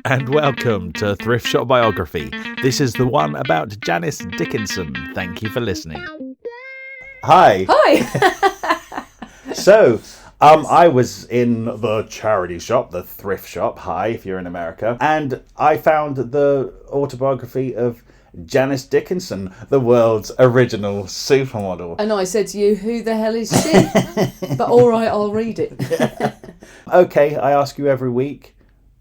and welcome to Thrift Shop Biography. This is the one about Janice Dickinson. Thank you for listening. Hi. So, I was in the charity shop, the thrift shop, if you're in America, and I found the autobiography of Janice Dickinson, the world's original supermodel. And I said to you, who the hell is she? But all right, I'll read it. Okay, I ask you every week.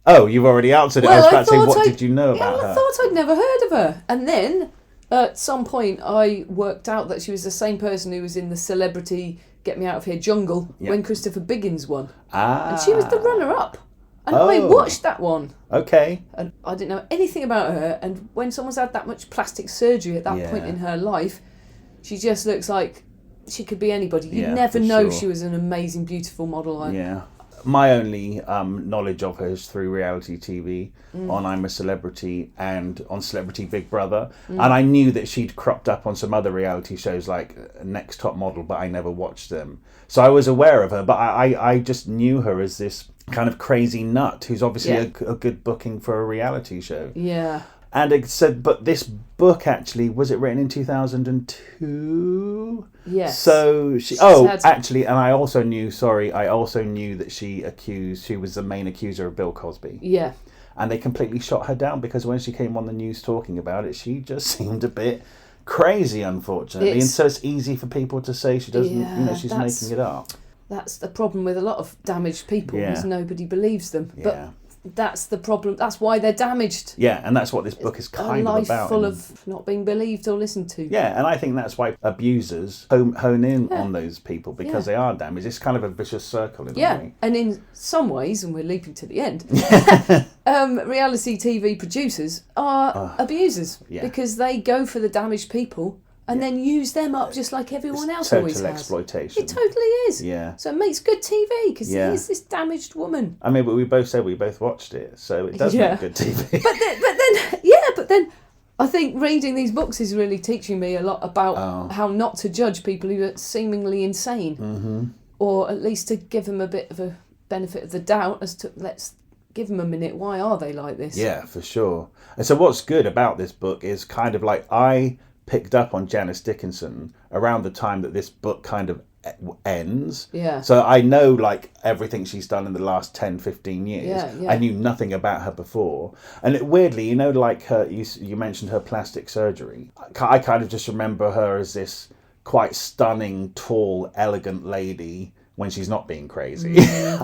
Oh, you've already answered it. Well, I was about to say, what did you know about her? I thought I'd never heard of her. And then, at some point, I worked out that she was the same person who was in the Celebrity Get Me Out of Here jungle when Christopher Biggins won. And she was the runner-up. And I watched that one. Okay. And I didn't know anything about her. And when someone's had that much plastic surgery at that point in her life, she just looks like she could be anybody. You'd never know she was an amazing, beautiful model. My only knowledge of her is through reality TV on I'm a Celebrity and on Celebrity Big Brother. And I knew that she'd cropped up on some other reality shows like Next Top Model, but I never watched them. So I was aware of her, but I just knew her as this kind of crazy nut who's obviously a good booking for a reality show. Yeah. And it said, but this book actually, was it written in 2002? Yes. So actually, and I also knew that she was the main accuser of Bill Cosby. Yeah. And they completely shot her down because when she came on the news talking about it, she just seemed a bit crazy, unfortunately. And so it's easy for people to say she doesn't, she's making it up. That's the problem with a lot of damaged people, is nobody believes them. But that's the problem. That's why they're damaged. Yeah, and that's what this book is kind of about. A life full of not being believed or listened to. Yeah, and I think that's why abusers hone in on those people, because they are damaged. It's kind of a vicious circle in a way. And in some ways, and we're leaping to the end, reality TV producers are abusers because they go for the damaged people and then use them up just like everyone else always has. Total exploitation. It totally is. Yeah. So it makes good TV because here's this damaged woman. I mean, but we both said we both watched it, so it does make good TV. But then, I think reading these books is really teaching me a lot about how not to judge people who are seemingly insane, or at least to give them a bit of a benefit of the doubt as to let's give them a minute. Why are they like this? Yeah, for sure. And so what's good about this book is kind of like I picked up on Janice Dickinson around the time that this book kind of ends. Yeah. So I know like everything she's done in the last 10, 15 years. Yeah. I knew nothing about her before. And weirdly, like her, you mentioned her plastic surgery. I kind of just remember her as this quite stunning, tall, elegant lady when she's not being crazy.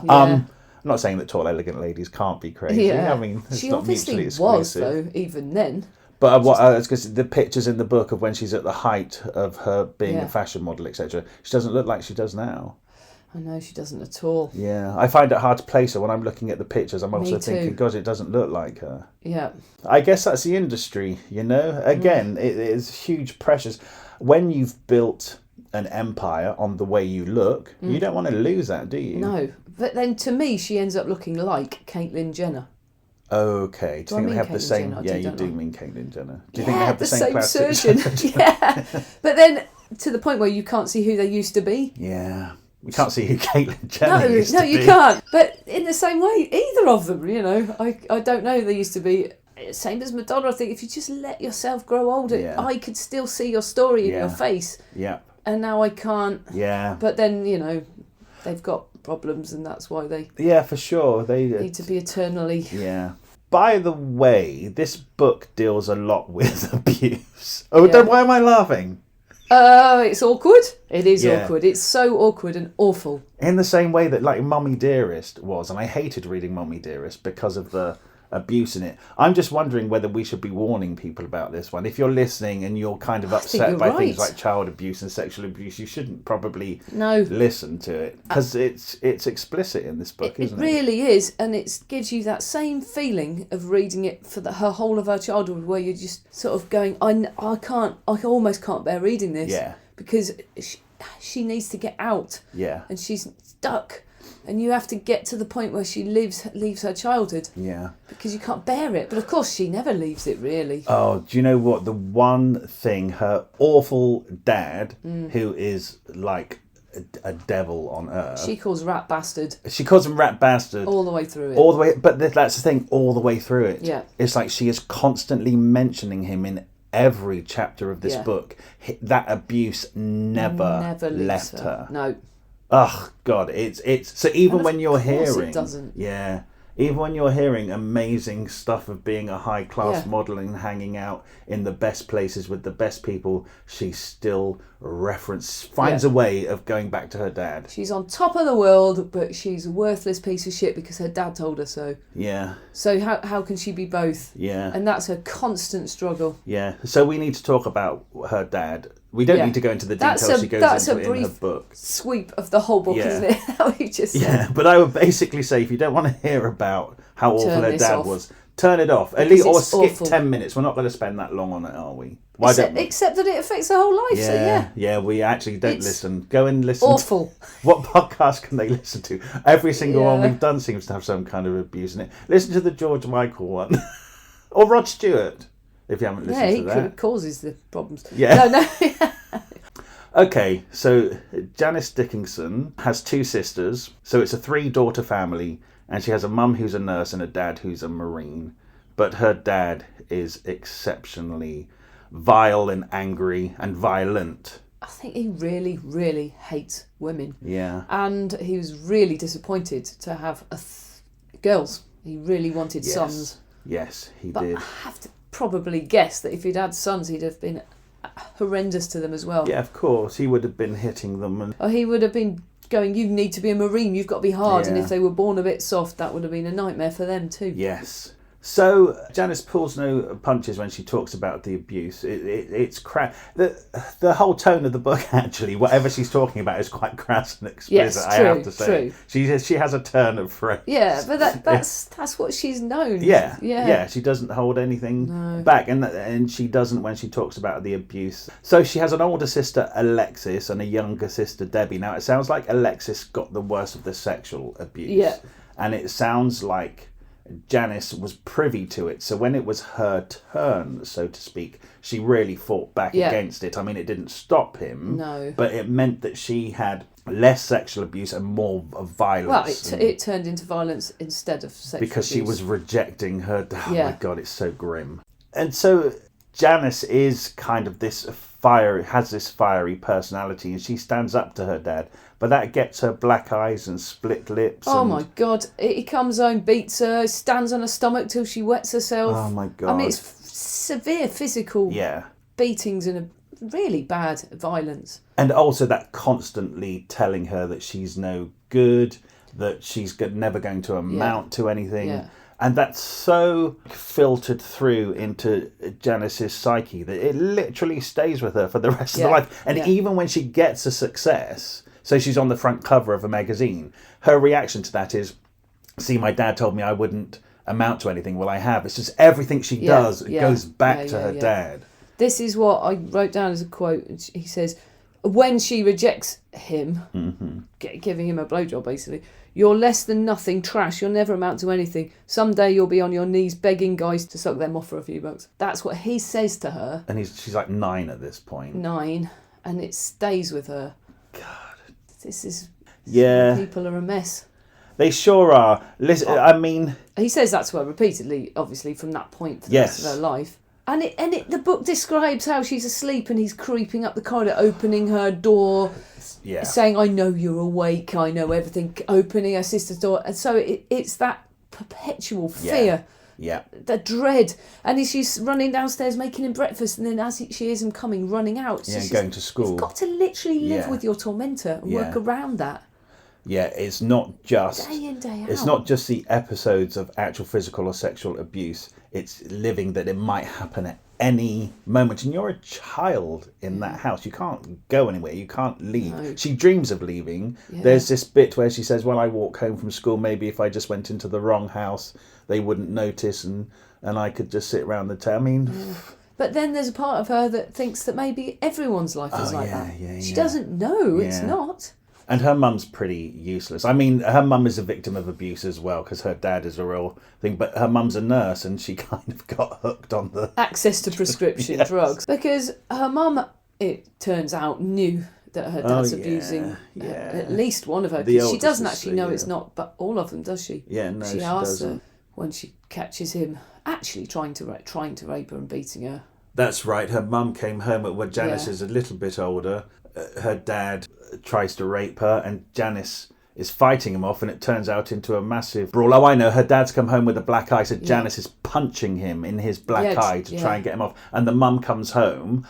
I'm not saying that tall, elegant ladies can't be crazy. Yeah. I mean, it's she not obviously mutually exclusive. was, though, even then. But because the pictures in the book of when she's at the height of her being a fashion model, etc., she doesn't look like she does now. I know, she doesn't at all. Yeah, I find it hard to place her when I'm looking at the pictures. I'm also thinking, God, it doesn't look like her. Yeah. I guess that's the industry, Again, it is huge pressures. When you've built an empire on the way you look, you don't want to lose that, do you? No. But then to me, she ends up looking like Caitlyn Jenner. Okay. Do you think they have the same? Jenner? Yeah, you do mean Caitlyn Jenner. Do you think they have the same plastic surgeon? Yeah. But then to the point where you can't see who they used to be. Yeah. We can't see who Caitlyn Jenner used to be. No, you can't. But in the same way, either of them, I don't know who they used to be. Same as Madonna, I think if you just let yourself grow older, I could still see your story in your face. Yeah. And now I can't. Yeah. But then, they've got problems and that's why they... Yeah, for sure. They need to be eternally... Yeah. By the way, this book deals a lot with abuse. Oh, why am I laughing? It's awkward. It is awkward. It's so awkward and awful. In the same way that like Mummy Dearest was, and I hated reading Mummy Dearest because of the abuse in it. I'm just wondering whether we should be warning people about this one. If you're listening and you're kind of upset by things like child abuse and sexual abuse, you shouldn't probably listen to it because it's explicit in this book, isn't it? It really is, and it gives you that same feeling of reading it for her whole of her childhood, where you're just sort of going, I almost can't bear reading this, because she needs to get out, and she's stuck. And you have to get to the point where she leaves her childhood. Yeah. Because you can't bear it. But of course, she never leaves it, really. Oh, do you know what? The one thing, her awful dad, who is like a devil on earth. She calls rat bastard. She calls him rat bastard. All the way through it. All the way, but that's the thing, all the way through it. Yeah. It's like she is constantly mentioning him in every chapter of this book. That abuse never left her. No. Oh, God, it's so even when you're hearing... it doesn't. Yeah. Even when you're hearing amazing stuff of being a high-class model and hanging out in the best places with the best people, she still finds a way of going back to her dad. She's on top of the world, but she's a worthless piece of shit because her dad told her so. Yeah. So how can she be both? Yeah. And that's her constant struggle. Yeah. So we need to talk about her dad. We don't need to go into the details she goes into in her book. Sweep of the whole book, isn't it? That we just said. Yeah, but I would basically say if you don't want to hear about how awful her dad was, turn it off. At least, or skip awful. 10 minutes. We're not going to spend that long on it, are we? Why don't we? Except that it affects her whole life, Yeah, we actually don't listen. Go and listen. Awful. What podcast can they listen to? Every single one we've done seems to have some kind of abuse in it. Listen to the George Michael one. Or Rod Stewart, if you haven't listened to that. Yeah, he causes the problems. Yeah. No. Okay, so Janice Dickinson has 2 sisters, so it's a 3-daughter family, and she has a mum who's a nurse and a dad who's a Marine. But her dad is exceptionally vile and angry and violent. I think he really, really hates women. Yeah. And he was really disappointed to have girls. He really wanted sons. Yes, he but did. I have to probably guess that if he'd had sons, he'd have been horrendous to them as well. Yeah, of course. He would have been hitting them. Or he would have been going, you need to be a Marine, you've got to be hard. And if they were born a bit soft, that would have been a nightmare for them too. Yes. So Janice pulls no punches when she talks about the abuse. It's crap. The whole tone of the book, actually, whatever she's talking about, is quite crass and explicit. Yes, I have to say, true. She has a turn of phrase. Yeah, but that's what she's known. Yeah. She doesn't hold anything back, and she doesn't when she talks about the abuse. So she has an older sister, Alexis, and a younger sister, Debbie. Now it sounds like Alexis got the worst of the sexual abuse. Yeah, and it sounds like Janice was privy to it, so when it was her turn, so to speak, she really fought back against it. I mean, it didn't stop him, but it meant that she had less sexual abuse and more violence. Well, it turned into violence instead of sexual because abuse. She was rejecting her. Oh my God, it's so grim. And so Janice is kind of has this fiery personality, and she stands up to her dad. But that gets her black eyes and split lips. Oh my God. He comes home, beats her, stands on her stomach till she wets herself. Oh my God. I mean, it's severe physical beatings and a really bad violence. And also that constantly telling her that she's no good, that she's never going to amount to anything. Yeah. And that's so filtered through into Janice's psyche that it literally stays with her for the rest of her life. And even when she gets a success... So she's on the front cover of a magazine. Her reaction to that is, see, my dad told me I wouldn't amount to anything. Well, I have. It's just everything she does goes back to her dad. This is what I wrote down as a quote. He says, when she rejects him, giving him a blowjob, basically, you're less than nothing, trash. You'll never amount to anything. Someday you'll be on your knees begging guys to suck them off for a few bucks. That's what he says to her. And she's like 9 at this point. 9. And it stays with her. God. This is... People are a mess. They sure are. Listen, I mean... He says that to her repeatedly, obviously, from that point for the rest of her life. And the book describes how she's asleep and he's creeping up the corridor, opening her door, saying, I know you're awake, I know everything, opening her sister's door. And so it's that perpetual fear. Yeah. The dread. And she's running downstairs making him breakfast, and then as she hears him coming, running out. Yeah, going to school. You've got to literally live with your tormentor and work around that. Yeah, it's not just... Day in, day out. It's not just the episodes of actual physical or sexual abuse. It's living that it might happen at any moment. And you're a child in that house. You can't go anywhere. You can't leave. No. She dreams of leaving. Yeah. There's this bit where she says, well, I walk home from school. Maybe if I just went into the wrong house, they wouldn't notice and I could just sit around the town. I mean... Yeah. But then there's a part of her that thinks that maybe everyone's life is like that. She doesn't know it's not. And her mum's pretty useless. I mean, her mum is a victim of abuse as well, because her dad is a real thing. But her mum's a nurse, and she kind of got hooked on the... access to prescription drugs. Because her mum, it turns out, knew that her dad's abusing at least one of her kids. She doesn't actually know it's not, but all of them, does she? Yeah, no, she asks doesn't. her when she catches him actually trying to rape her and beating her. That's right. Her mum came home when Janice is a little bit older. Her dad tries to rape her, and Janice is fighting him off, and it turns out into a massive brawl. Oh, I know. Her dad's come home with a black eye, so Janice is punching him in his black eye to try and get him off. And the mum comes home.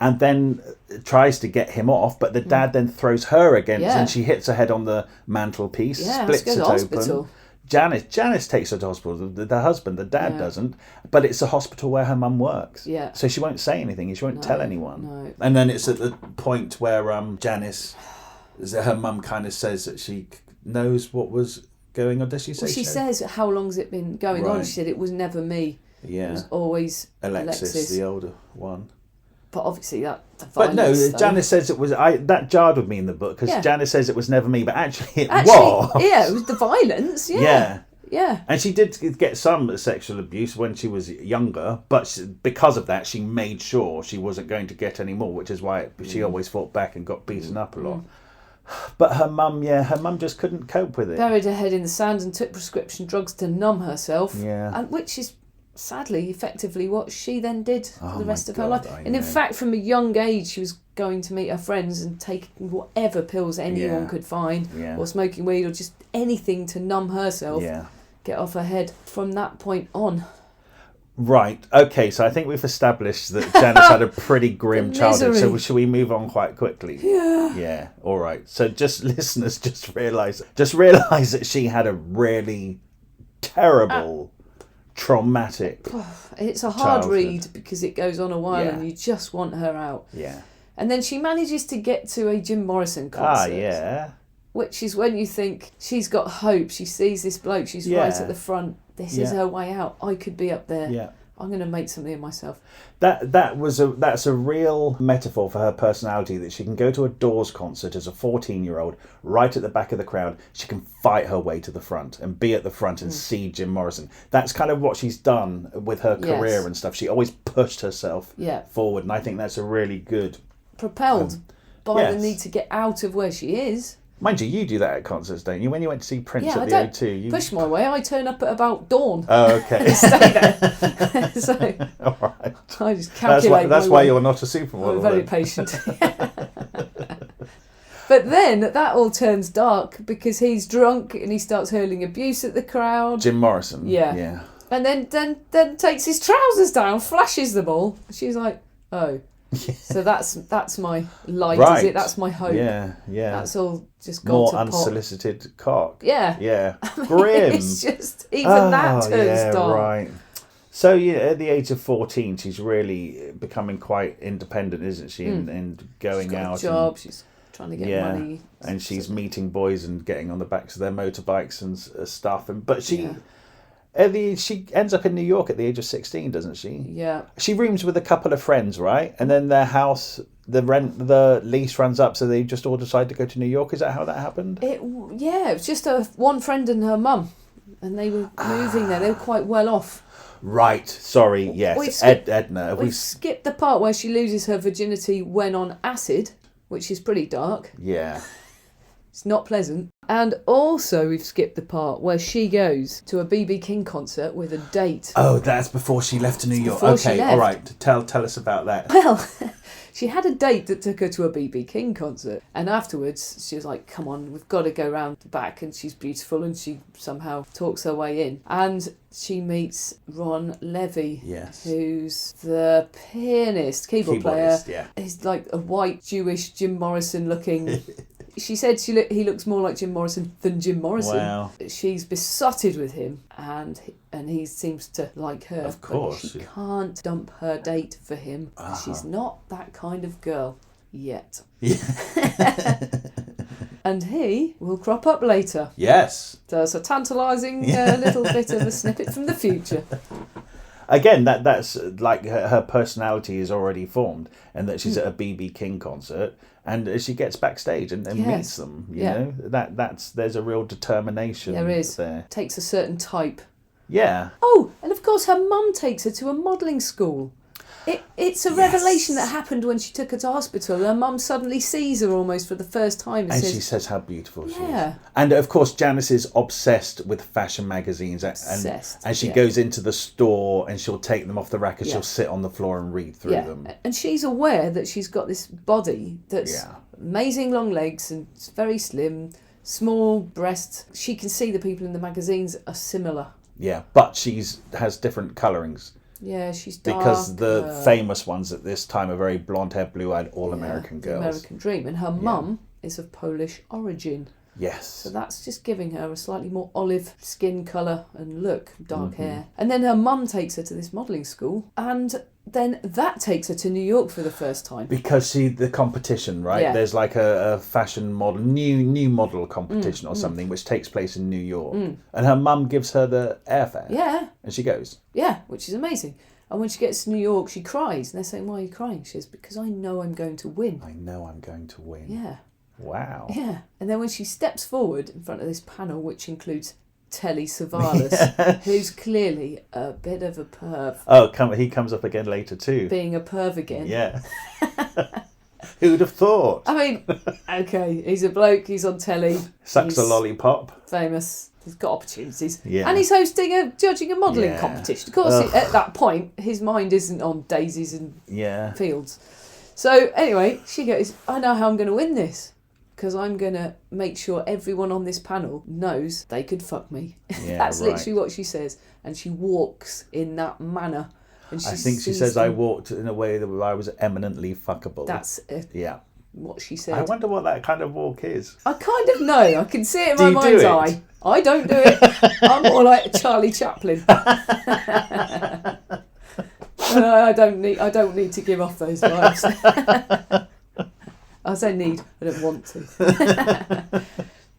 And then tries to get him off, but the dad then throws her against, and she hits her head on the mantelpiece, splits it open. Janice takes her to hospital. The husband, the dad, doesn't. But it's a hospital where her mum works. Yeah. So she won't say anything. She won't tell anyone. No. And then it's at the point where Janice, her mum kind of says that she knows what was going on. Does she say? Well, she says, how long's it been going on? She said it was never me. Yeah. It was always Alexis, the older one. But obviously the violence, but no, Janice says it was. That jarred with me in the book because Janice says it was never me, but actually it was. Yeah, it was the violence. Yeah. And she did get some sexual abuse when she was younger, but because of that, she made sure she wasn't going to get any more, which is why she always fought back and got beaten up a lot. But her mum just couldn't cope with it. Buried her head in the sand and took prescription drugs to numb herself. Yeah. And which is sadly, effectively, what she then did for the rest of her life. And in fact, from a young age, she was going to meet her friends and taking whatever pills anyone could find, or smoking weed, or just anything to numb herself, get off her head from that point on. Right, okay, so I think we've established that Janice had a pretty grim childhood, so should we move on quite quickly? Yeah, all right. So listeners, just realise that she had a really terrible... traumatic. It's a hard read because it goes on a while and you just want her out. Yeah. And then she manages to get to a Jim Morrison concert. Which is when you think she's got hope. She sees this bloke. She's right at the front. This is her way out. I could be up there. Yeah. I'm going to make something of myself. That's a real metaphor for her personality, that she can go to a Doors concert as a 14-year-old, right at the back of the crowd. She can fight her way to the front and be at the front and see Jim Morrison. That's kind of what she's done with her career and stuff. She always pushed herself forward, and I think that's a really good... Propelled by the need to get out of where she is. Mind you do that at concerts, don't you? When you went to see Prince at the O2... You push my way. I turn up at about dawn. Oh, okay. And stay there. So, all right. I just calculate That's why you're not a supermodel. I'm very patient. But then that all turns dark because he's drunk and he starts hurling abuse at the crowd. Jim Morrison. Yeah. And then takes his trousers down, flashes them all. She's like, oh... So that's my light, is it? That's my hope. Yeah. That's all just gone more to pot. unsolicited cock. Yeah. Grim. It's just that turns dark. Right. So at the age of 14, she's really becoming quite independent, isn't she? And going she's got out. A job. She's trying to get money. And she's meeting boys and getting on the backs of their motorbikes and stuff. But she. She ends up in New York at the age of 16, doesn't she? Yeah. She rooms with a couple of friends, right? And then their house, the lease runs up, so they just all decide to go to New York. Is that how that happened? It was just one friend and her mum, and they were moving there. They were quite well off. Right. Sorry. Yes. Edna. We've skipped the part where she loses her virginity when on acid, which is pretty dark. Yeah. It's not pleasant. And also we've skipped the part where she goes to a B.B. King concert with a date. Oh, that's before she left to New York. Okay, all right. Tell us about that. Well, she had a date that took her to a B.B. King concert. And afterwards, she was like, come on, we've got to go round the back. And she's beautiful and she somehow talks her way in. And she meets Ron Levy, who's the pianist, keyboard player. Yeah. He's like a white Jewish Jim Morrison looking... She said he looks more like Jim Morrison than Jim Morrison. Wow. She's besotted with him, and he seems to like her. Of course. But she can't dump her date for him. She's not that kind of girl yet. Yeah. And he will crop up later. Yes. So it's a tantalising little bit of a snippet from the future. Again, that's like her personality is already formed, and that she's at a B.B. King concert, and as she gets backstage and meets them, you know, there's a real determination. There is. There takes a certain type. Yeah. Oh, and of course her mum takes her to a modelling school. It's a revelation that happened when she took her to hospital. Her mum suddenly sees her almost for the first time and she says how beautiful she is. Yeah. And of course, Janice is obsessed with fashion magazines. And she goes into the store and she'll take them off the rack and she'll sit on the floor and read through them. And she's aware that she's got this body that's amazing long legs and it's very slim, small breasts. She can see the people in the magazines are similar. Yeah, but has different colourings. Yeah, she's dark. Because the famous ones at this time are very blonde-haired, blue-eyed, all-American girls. American dream. And her mum is of Polish origin. Yes. So that's just giving her a slightly more olive skin colour and look, dark hair. And then her mum takes her to this modelling school, and then that takes her to New York for the first time. Because the competition, right? Yeah. There's like a fashion model, new model competition or something, which takes place in New York. And her mum gives her the airfare. Yeah. And she goes. Yeah, which is amazing. And when she gets to New York, she cries. And they're saying, why are you crying? She says, because I know I'm going to win. I know I'm going to win. Yeah. Wow. Yeah. And then when she steps forward in front of this panel, which includes Telly Savalas, who's clearly a bit of a perv. Oh, he comes up again later too. Being a perv again. Yeah. Who'd have thought? I mean, okay, he's a bloke, he's on telly. Sucks a lollipop. Famous. He's got opportunities. Yeah. And he's judging a modelling competition. Of course, at that point, his mind isn't on daisies and fields. So anyway, she goes, I know how I'm going to win this. Because I'm going to make sure everyone on this panel knows they could fuck me. Yeah, That's literally what she says. And she walks in that manner. And I think she says I walked in a way that I was eminently fuckable. That's what she said. I wonder what that kind of walk is. I kind of know. I can see it in my mind's eye. I don't do it. I'm more like Charlie Chaplin. I don't need to give off those vibes. I say need, I don't want to.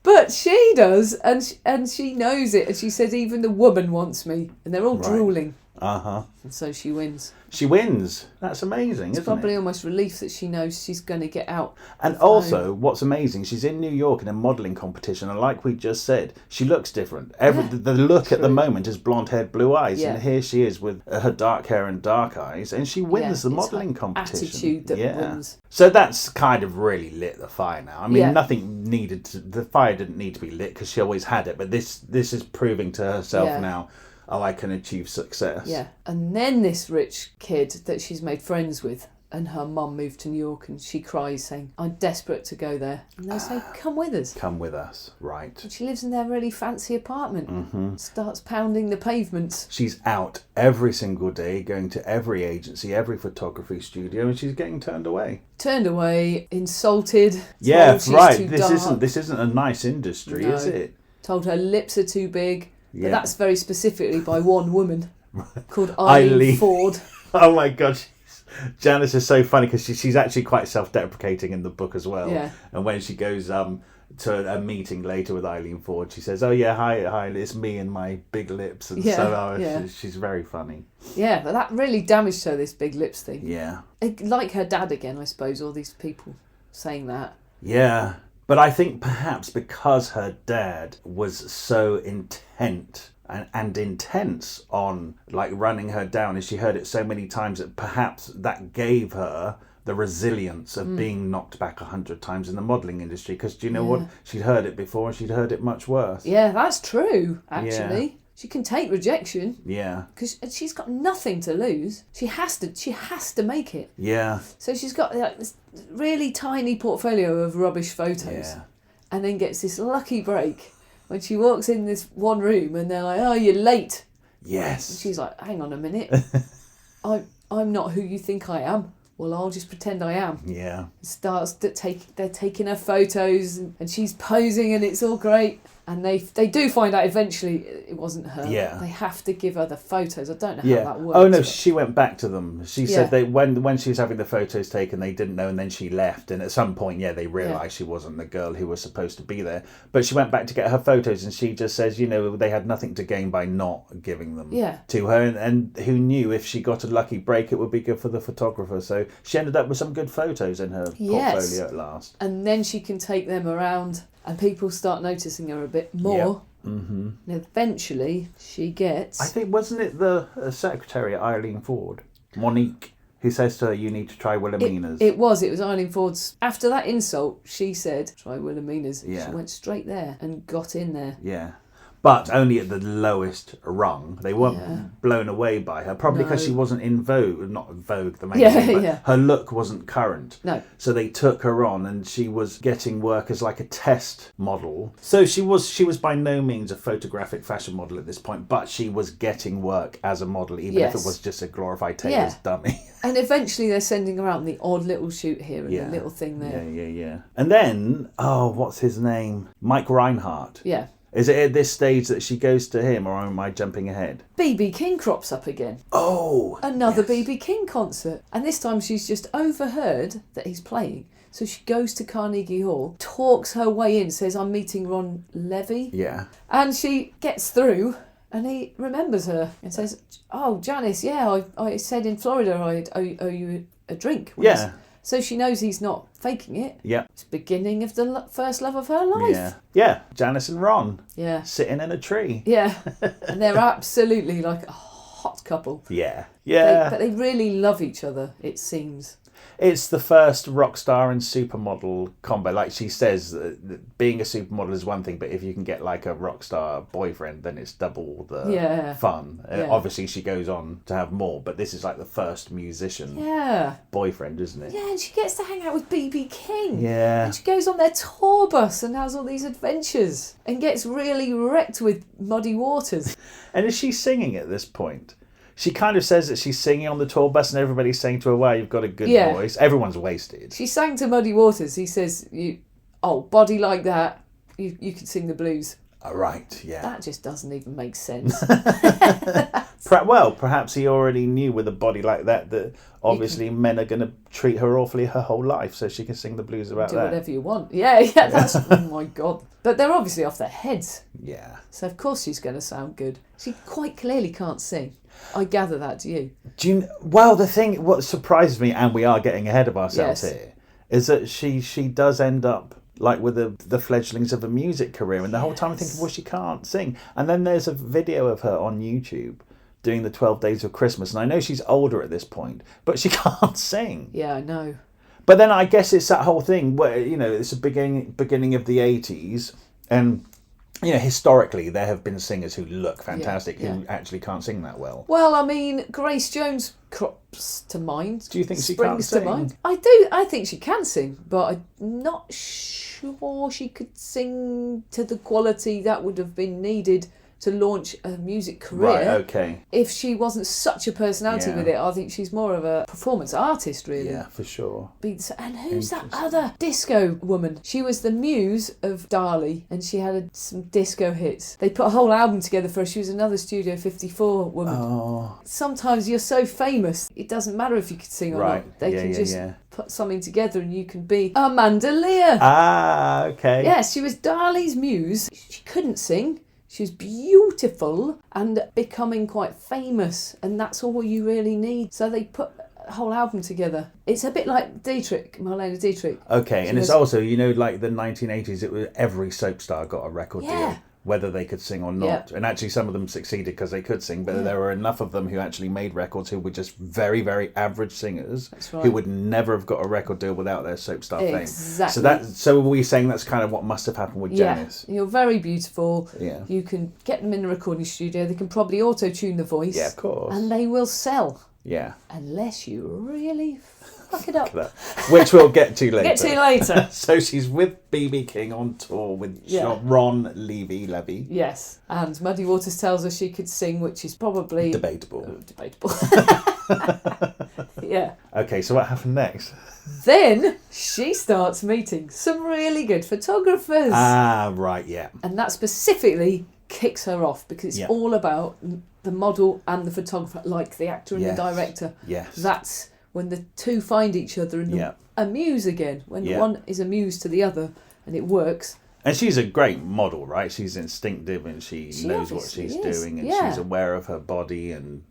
But she does, and she knows it, and she says even the woman wants me, and they're all drooling. And so she wins. She wins. That's amazing, isn't it? It's probably almost relief that she knows she's going to get out. And also, what's amazing, she's in New York in a modelling competition, and like we just said, she looks different. The look at the moment is blonde-haired, blue eyes, and here she is with her dark hair and dark eyes, and she wins the modelling competition. Attitude that wins. So that's kind of really lit the fire now. I mean, the fire didn't need to be lit because she always had it, but this is proving to herself now, I can achieve success. Yeah. And then this rich kid that she's made friends with, and her mum moved to New York, and she cries saying, I'm desperate to go there. And they say, come with us. Come with us, right. And she lives in their really fancy apartment. Starts pounding the pavements. She's out every single day, going to every agency, every photography studio, and she's getting turned away. Turned away, insulted. Yeah, right. This isn't a nice industry, is it? Told her lips are too big. But that's very specifically by one woman called Eileen Ford. Oh my God. Janice is so funny because she's actually quite self-deprecating in the book as well. Yeah. And when she goes to a meeting later with Eileen Ford, she says, oh yeah, hi, it's me and my big lips. And she's very funny. Yeah, but that really damaged her, this big lips thing. Yeah. Like her dad again, I suppose, all these people saying that. Yeah. But I think perhaps because her dad was so intent and intense on like running her down, and she heard it so many times that perhaps that gave her the resilience of being knocked back 100 times in the modelling industry. Because do you know what? She'd heard it before and she'd heard it much worse. Yeah, that's true, actually. Yeah. She can take rejection. Yeah. Because she's got nothing to lose. She has to make it. Yeah. So she's got like this really tiny portfolio of rubbish photos. Yeah. And then gets this lucky break when she walks in this one room and they're like, oh, you're late. Yes. And she's like, hang on a minute. I'm not who you think I am. Well, I'll just pretend I am. Yeah. They're taking her photos and she's posing and it's all great. And they do find out eventually it wasn't her. Yeah. They have to give her the photos. I don't know how that works. Oh no, she went back to them. She said when she was having the photos taken, they didn't know, and then she left. And at some point, they realised she wasn't the girl who was supposed to be there. But she went back to get her photos, and she just says, they had nothing to gain by not giving them to her. And who knew if she got a lucky break, it would be good for the photographer. So she ended up with some good photos in her portfolio at last. And then she can take them around. And people start noticing her a bit more. Yep. Mm-hmm. And eventually, she gets... I think, wasn't it the secretary, Eileen Ford, Monique, who says to her, you need to try Wilhelmina's. It was Eileen Ford's. After that insult, she said, try Wilhelmina's. Yeah. She went straight there and got in there. Yeah. But only at the lowest rung. They weren't blown away by her, probably because she wasn't in Vogue, not Vogue, the magazine, but her look wasn't current. No. So they took her on, and she was getting work as like a test model. So she was by no means a photographic fashion model at this point, but she was getting work as a model, even if it was just a glorified tailor's dummy. And eventually they're sending her out on the odd little shoot here and a little thing there. Yeah. And then, what's his name? Mike Reinhardt. Yeah. Is it at this stage that she goes to him, or am I jumping ahead? B.B. King crops up again. Oh! Another B.B. King concert. And this time she's just overheard that he's playing. So she goes to Carnegie Hall, talks her way in, says, I'm meeting Ron Levy. Yeah. And she gets through, and he remembers her and says, oh, Janice, I said in Florida I owe you a drink. Yeah. So she knows he's not faking it. Yeah. It's the beginning of the first love of her life. Yeah. Yeah. Janice and Ron. Yeah. Sitting in a tree. Yeah. And they're absolutely like a hot couple. Yeah. Yeah. But they really love each other, it seems. It's the first rock star and supermodel combo. Like she says, being a supermodel is one thing, but if you can get like a rock star boyfriend, then it's double the fun. Obviously, she goes on to have more, but this is like the first musician boyfriend, isn't it? Yeah, and she gets to hang out with B.B. King. Yeah. And she goes on their tour bus and has all these adventures and gets really wrecked with muddy waters. And is she singing at this point? She kind of says that she's singing on the tour bus and everybody's saying to her, wow, you've got a good voice. Everyone's wasted. She sang to Muddy Waters. He says, body like that, you could sing the blues. Oh, right, yeah. That just doesn't even make sense. Well, perhaps he already knew with a body like that obviously men are going to treat her awfully her whole life, so she can sing the blues about that. Do whatever you want. Yeah, that's, oh my God. But they're obviously off their heads. Yeah. So of course she's going to sound good. She quite clearly can't sing. I gather that, do you? What surprised me, and we are getting ahead of ourselves here, is that she does end up like with the fledglings of a music career, and the whole time I'm thinking, well, she can't sing. And then there's a video of her on YouTube doing the 12 Days of Christmas, and I know she's older at this point, but she can't sing. Yeah, I know. But then I guess it's that whole thing where, it's the beginning of the 80s, and historically there have been singers who look fantastic who actually can't sing that well. Well, I mean, Grace Jones crops to mind. Do you think she can't sing? To mind. I do. I think she can sing, but I'm not sure she could sing to the quality that would have been needed to launch a music career. Right, okay. If she wasn't such a personality with it, I think she's more of a performance artist, really. Yeah, for sure. And who's that other disco woman? She was the muse of Dali, and she had some disco hits. They put a whole album together for her. She was another Studio 54 woman. Oh. Sometimes you're so famous, it doesn't matter if you could sing or not. They can just put something together and you can be Amanda Lear. Ah, okay. Yes, she was Dali's muse. She couldn't sing. She was beautiful and becoming quite famous, and that's all you really need. So they put a whole album together. It's a bit like Marlene Dietrich. Okay, and it's also, like the 1980s, it was every soap star got a record deal, whether they could sing or not. And actually some of them succeeded because they could sing, but there were enough of them who actually made records who were just very, very average singers who would never have got a record deal without their soap star fame. Exactly. So are we saying that's kind of what must have happened with Janice? You're very beautiful. Yeah. You can get them in a recording studio. They can probably auto-tune the voice. Yeah, of course. And they will sell. Yeah. Unless you really fuck it up. Which we'll get to later. So she's with B.B. King on tour with Ron Levy. Yes. And Muddy Waters tells her she could sing, which is probably... Debatable. Yeah. Okay, so what happened next? Then she starts meeting some really good photographers. Ah, right, yeah. And that specifically kicks her off because it's all about the model and the photographer, like the actor and the director. Yes. That's when the two find each other and a muse again. When the one is a muse to the other and it works. And she's a great model, right? She's instinctive and she knows what she's doing and she's aware of her body and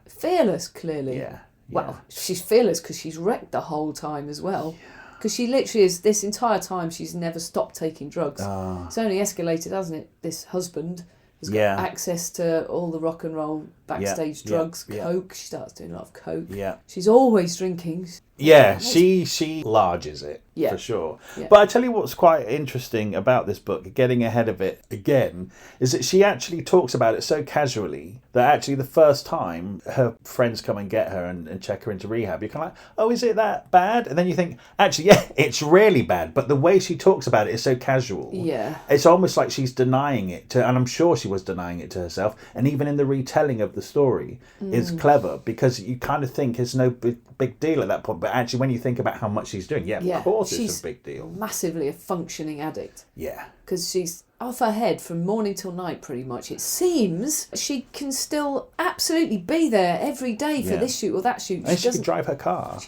fearless, clearly. Yeah. Well, she's fearless because she's wrecked the whole time as well. Because she literally is, this entire time, she's never stopped taking drugs. It's only escalated, hasn't it? This husband Has got access to all the rock and roll backstage drugs, coke. She starts doing a lot of coke. Yeah. She's always drinking. Yeah, she larges it, for sure. Yeah. But I tell you what's quite interesting about this book, getting ahead of it again, is that she actually talks about it so casually that actually the first time her friends come and get her and check her into rehab, you're kind of like, oh, is it that bad? And then you think, actually, yeah, it's really bad. But the way she talks about it is so casual. Yeah. It's almost like she's denying it to, and I'm sure she was denying it to herself. And even in the retelling of the story is clever, because you kind of think it's no big deal at that point. But actually, when you think about how much she's doing, of course it's a big deal. Massively a functioning addict. Yeah. Because she's off her head from morning till night, pretty much. It seems she can still absolutely be there every day for this shoot or that shoot. And she can drive her car.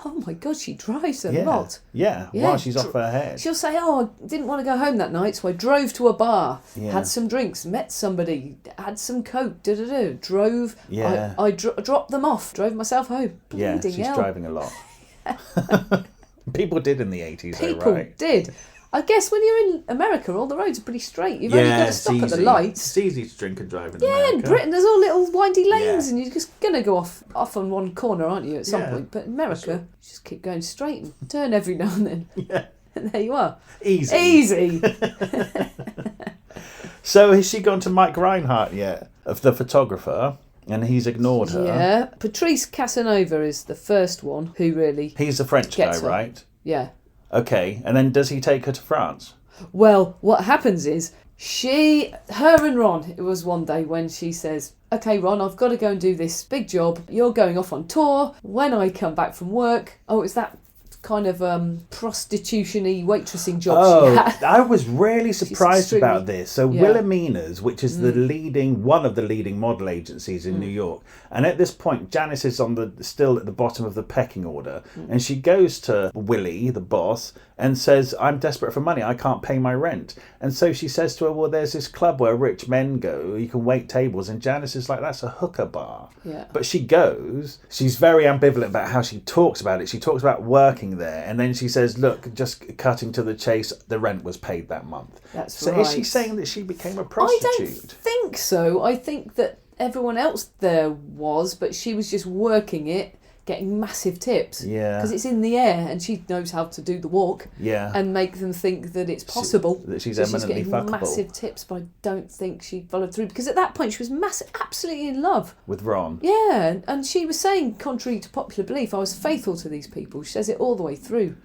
Oh my God, she drives a lot. Yeah, while she's off her head. She'll say, oh, I didn't want to go home that night, so I drove to a bar, had some drinks, met somebody, had some coke, drove. Yeah. I dropped them off, drove myself home. Bleeding she's hell. Driving a lot. People did in the 80s, People though, right? did. I guess when you're in America, all the roads are pretty straight. You've only got to stop at the lights. It's easy to drink and drive in America. Yeah, in Britain there's all little windy lanes and you're just going to go off on one corner, aren't you, at some point? But in America, you just keep going straight and turn every now and then. Yeah. And there you are. Easy. So has she gone to Mike Reinhardt yet, of the photographer? And he's ignored her. Yeah. Patrice Casanova is the first one who really... He's the French guy, right? Yeah. Okay, and then does he take her to France? Well, what happens is her and Ron, it was one day when she says, okay, Ron, I've got to go and do this big job. You're going off on tour. When I come back from work, it's that kind of prostitution-y waitressing job she had. I was really surprised about this. So Wilhelmina's, which is one of the leading model agencies in New York, and at this point Janice is still at the bottom of the pecking order, and she goes to Willie, the boss, and says, I'm desperate for money, I can't pay my rent. And so she says to her, well, there's this club where rich men go, you can wait tables, and Janice is like, that's a hooker bar. Yeah. But she goes, she's very ambivalent about how she talks about it. She talks about working there, and then she says, look, just cutting to the chase, the rent was paid that month. That's so right. Is she saying that she became a prostitute? I don't think so. I think that everyone else there was, but she was just working it, getting massive tips. Yeah. Because it's in the air and she knows how to do the walk. Yeah. And make them think that it's possible. That she's eminently getting fuckable. Massive tips, but I don't think she followed through. Because at that point she was absolutely in love. With Ron. Yeah. And she was saying, contrary to popular belief, I was faithful to these people. She says it all the way through.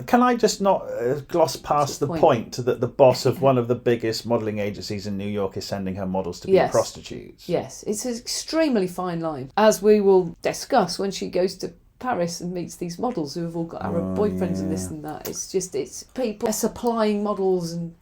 Can I just not gloss past the point that the boss of one of the biggest modelling agencies in New York is sending her models to be prostitutes? Yes, it's an extremely fine line, as we will discuss when she goes to Paris and meets these models who have all got Arab boyfriends and this and that. It's people supplying models, and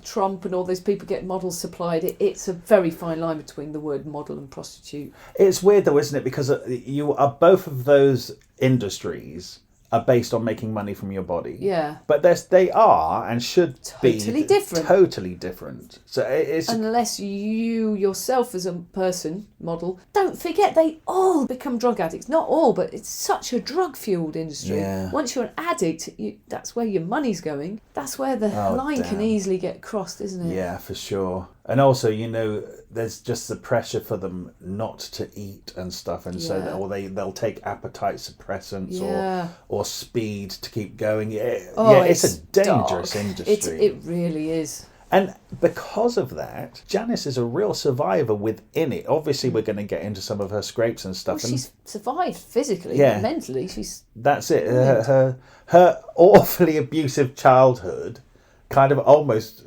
Trump and all those people get models supplied. It's a very fine line between the word model and prostitute. It's weird though, isn't it? Because you are both of those industries are based on making money from your body. Yeah. But they are and should be totally different. So it's unless you yourself as a person, model, don't forget they all become drug addicts. Not all, but it's such a drug-fueled industry. Yeah. Once you're an addict, that's where your money's going. That's where the line can easily get crossed, isn't it? Yeah, for sure. And also, there's just the pressure for them not to eat and stuff, and so they'll take appetite suppressants or speed to keep going. It's a dangerous industry. It really is. And because of that, Janice is a real survivor within it. Obviously, we're going to get into some of her scrapes and stuff. Well, she's survived physically, but mentally, That's it. Her awfully abusive childhood kind of almost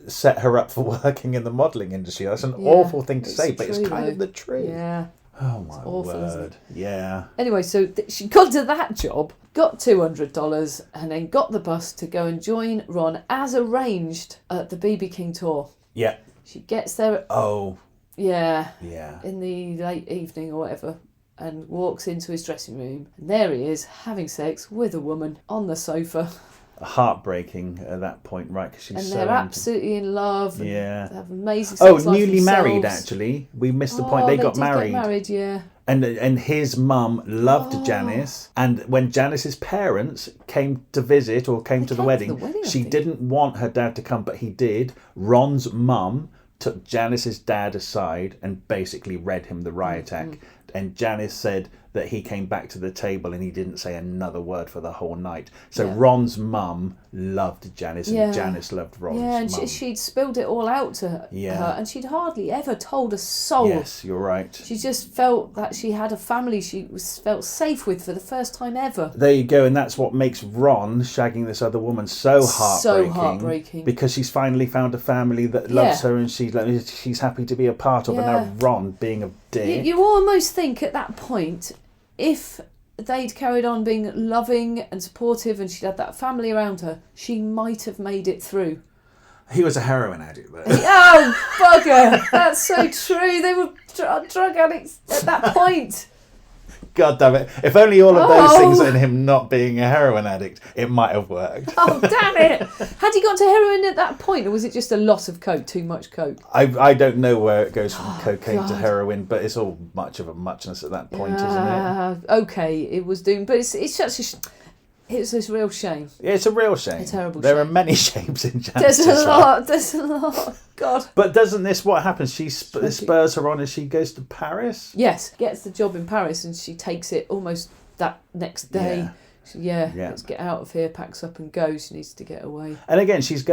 set her up for working in the modelling industry. That's an awful thing to say, but it's kind of the truth. Yeah. Oh my word. Yeah. Anyway, so she got to that job, got $200, and then got the bus to go and join Ron as arranged at the BB King tour. Yeah. She gets there. Yeah. In the late evening or whatever, and walks into his dressing room, and there he is having sex with a woman on the sofa. Heartbreaking at that point, right? Because she's they're absolutely in love. And they have amazing sex life newly themselves. Married. Actually, we missed the point. They got married. Get married, yeah. And his mum loved Janice, and when Janice's parents came to visit or came to the wedding, she didn't want her dad to come, but he did. Ron's mum took Janice's dad aside and basically read him the riot act. And Janice said that he came back to the table and he didn't say another word for the whole night. So Ron's mum loved Janice and Janice loved Ron's mum. Yeah, and she'd spilled it all out to her and she'd hardly ever told a soul. Yes, you're right. She just felt that she had a family she felt safe with for the first time ever. There you go, and that's what makes Ron shagging this other woman so heartbreaking. So heartbreaking. Because she's finally found a family that loves her and she's happy to be a part of. And now Ron being a dick. You almost think at that point, if they'd carried on being loving and supportive and she'd had that family around her, she might have made it through. He was a heroin addict, though. Oh, bugger! That's so true. They were drug addicts at that point. God damn it. If only all of those things and him not being a heroin addict, it might have worked. Oh, damn it. Had he got to heroin at that point, or was it just a lot of coke, too much coke? I don't know where it goes from cocaine to heroin, but it's all much of a muchness at that point, isn't it? Okay, it was doomed. But it's such a... It's a real shame. Yeah, it's a real shame. A terrible There shame. are many shames in Janice's There's life. a lot. God. But doesn't this what happens? She spurs her on as she goes to Paris? Yes, gets the job in Paris and she takes it almost that next day. Let's get out of here, packs up and goes. She needs to get away. And again, she's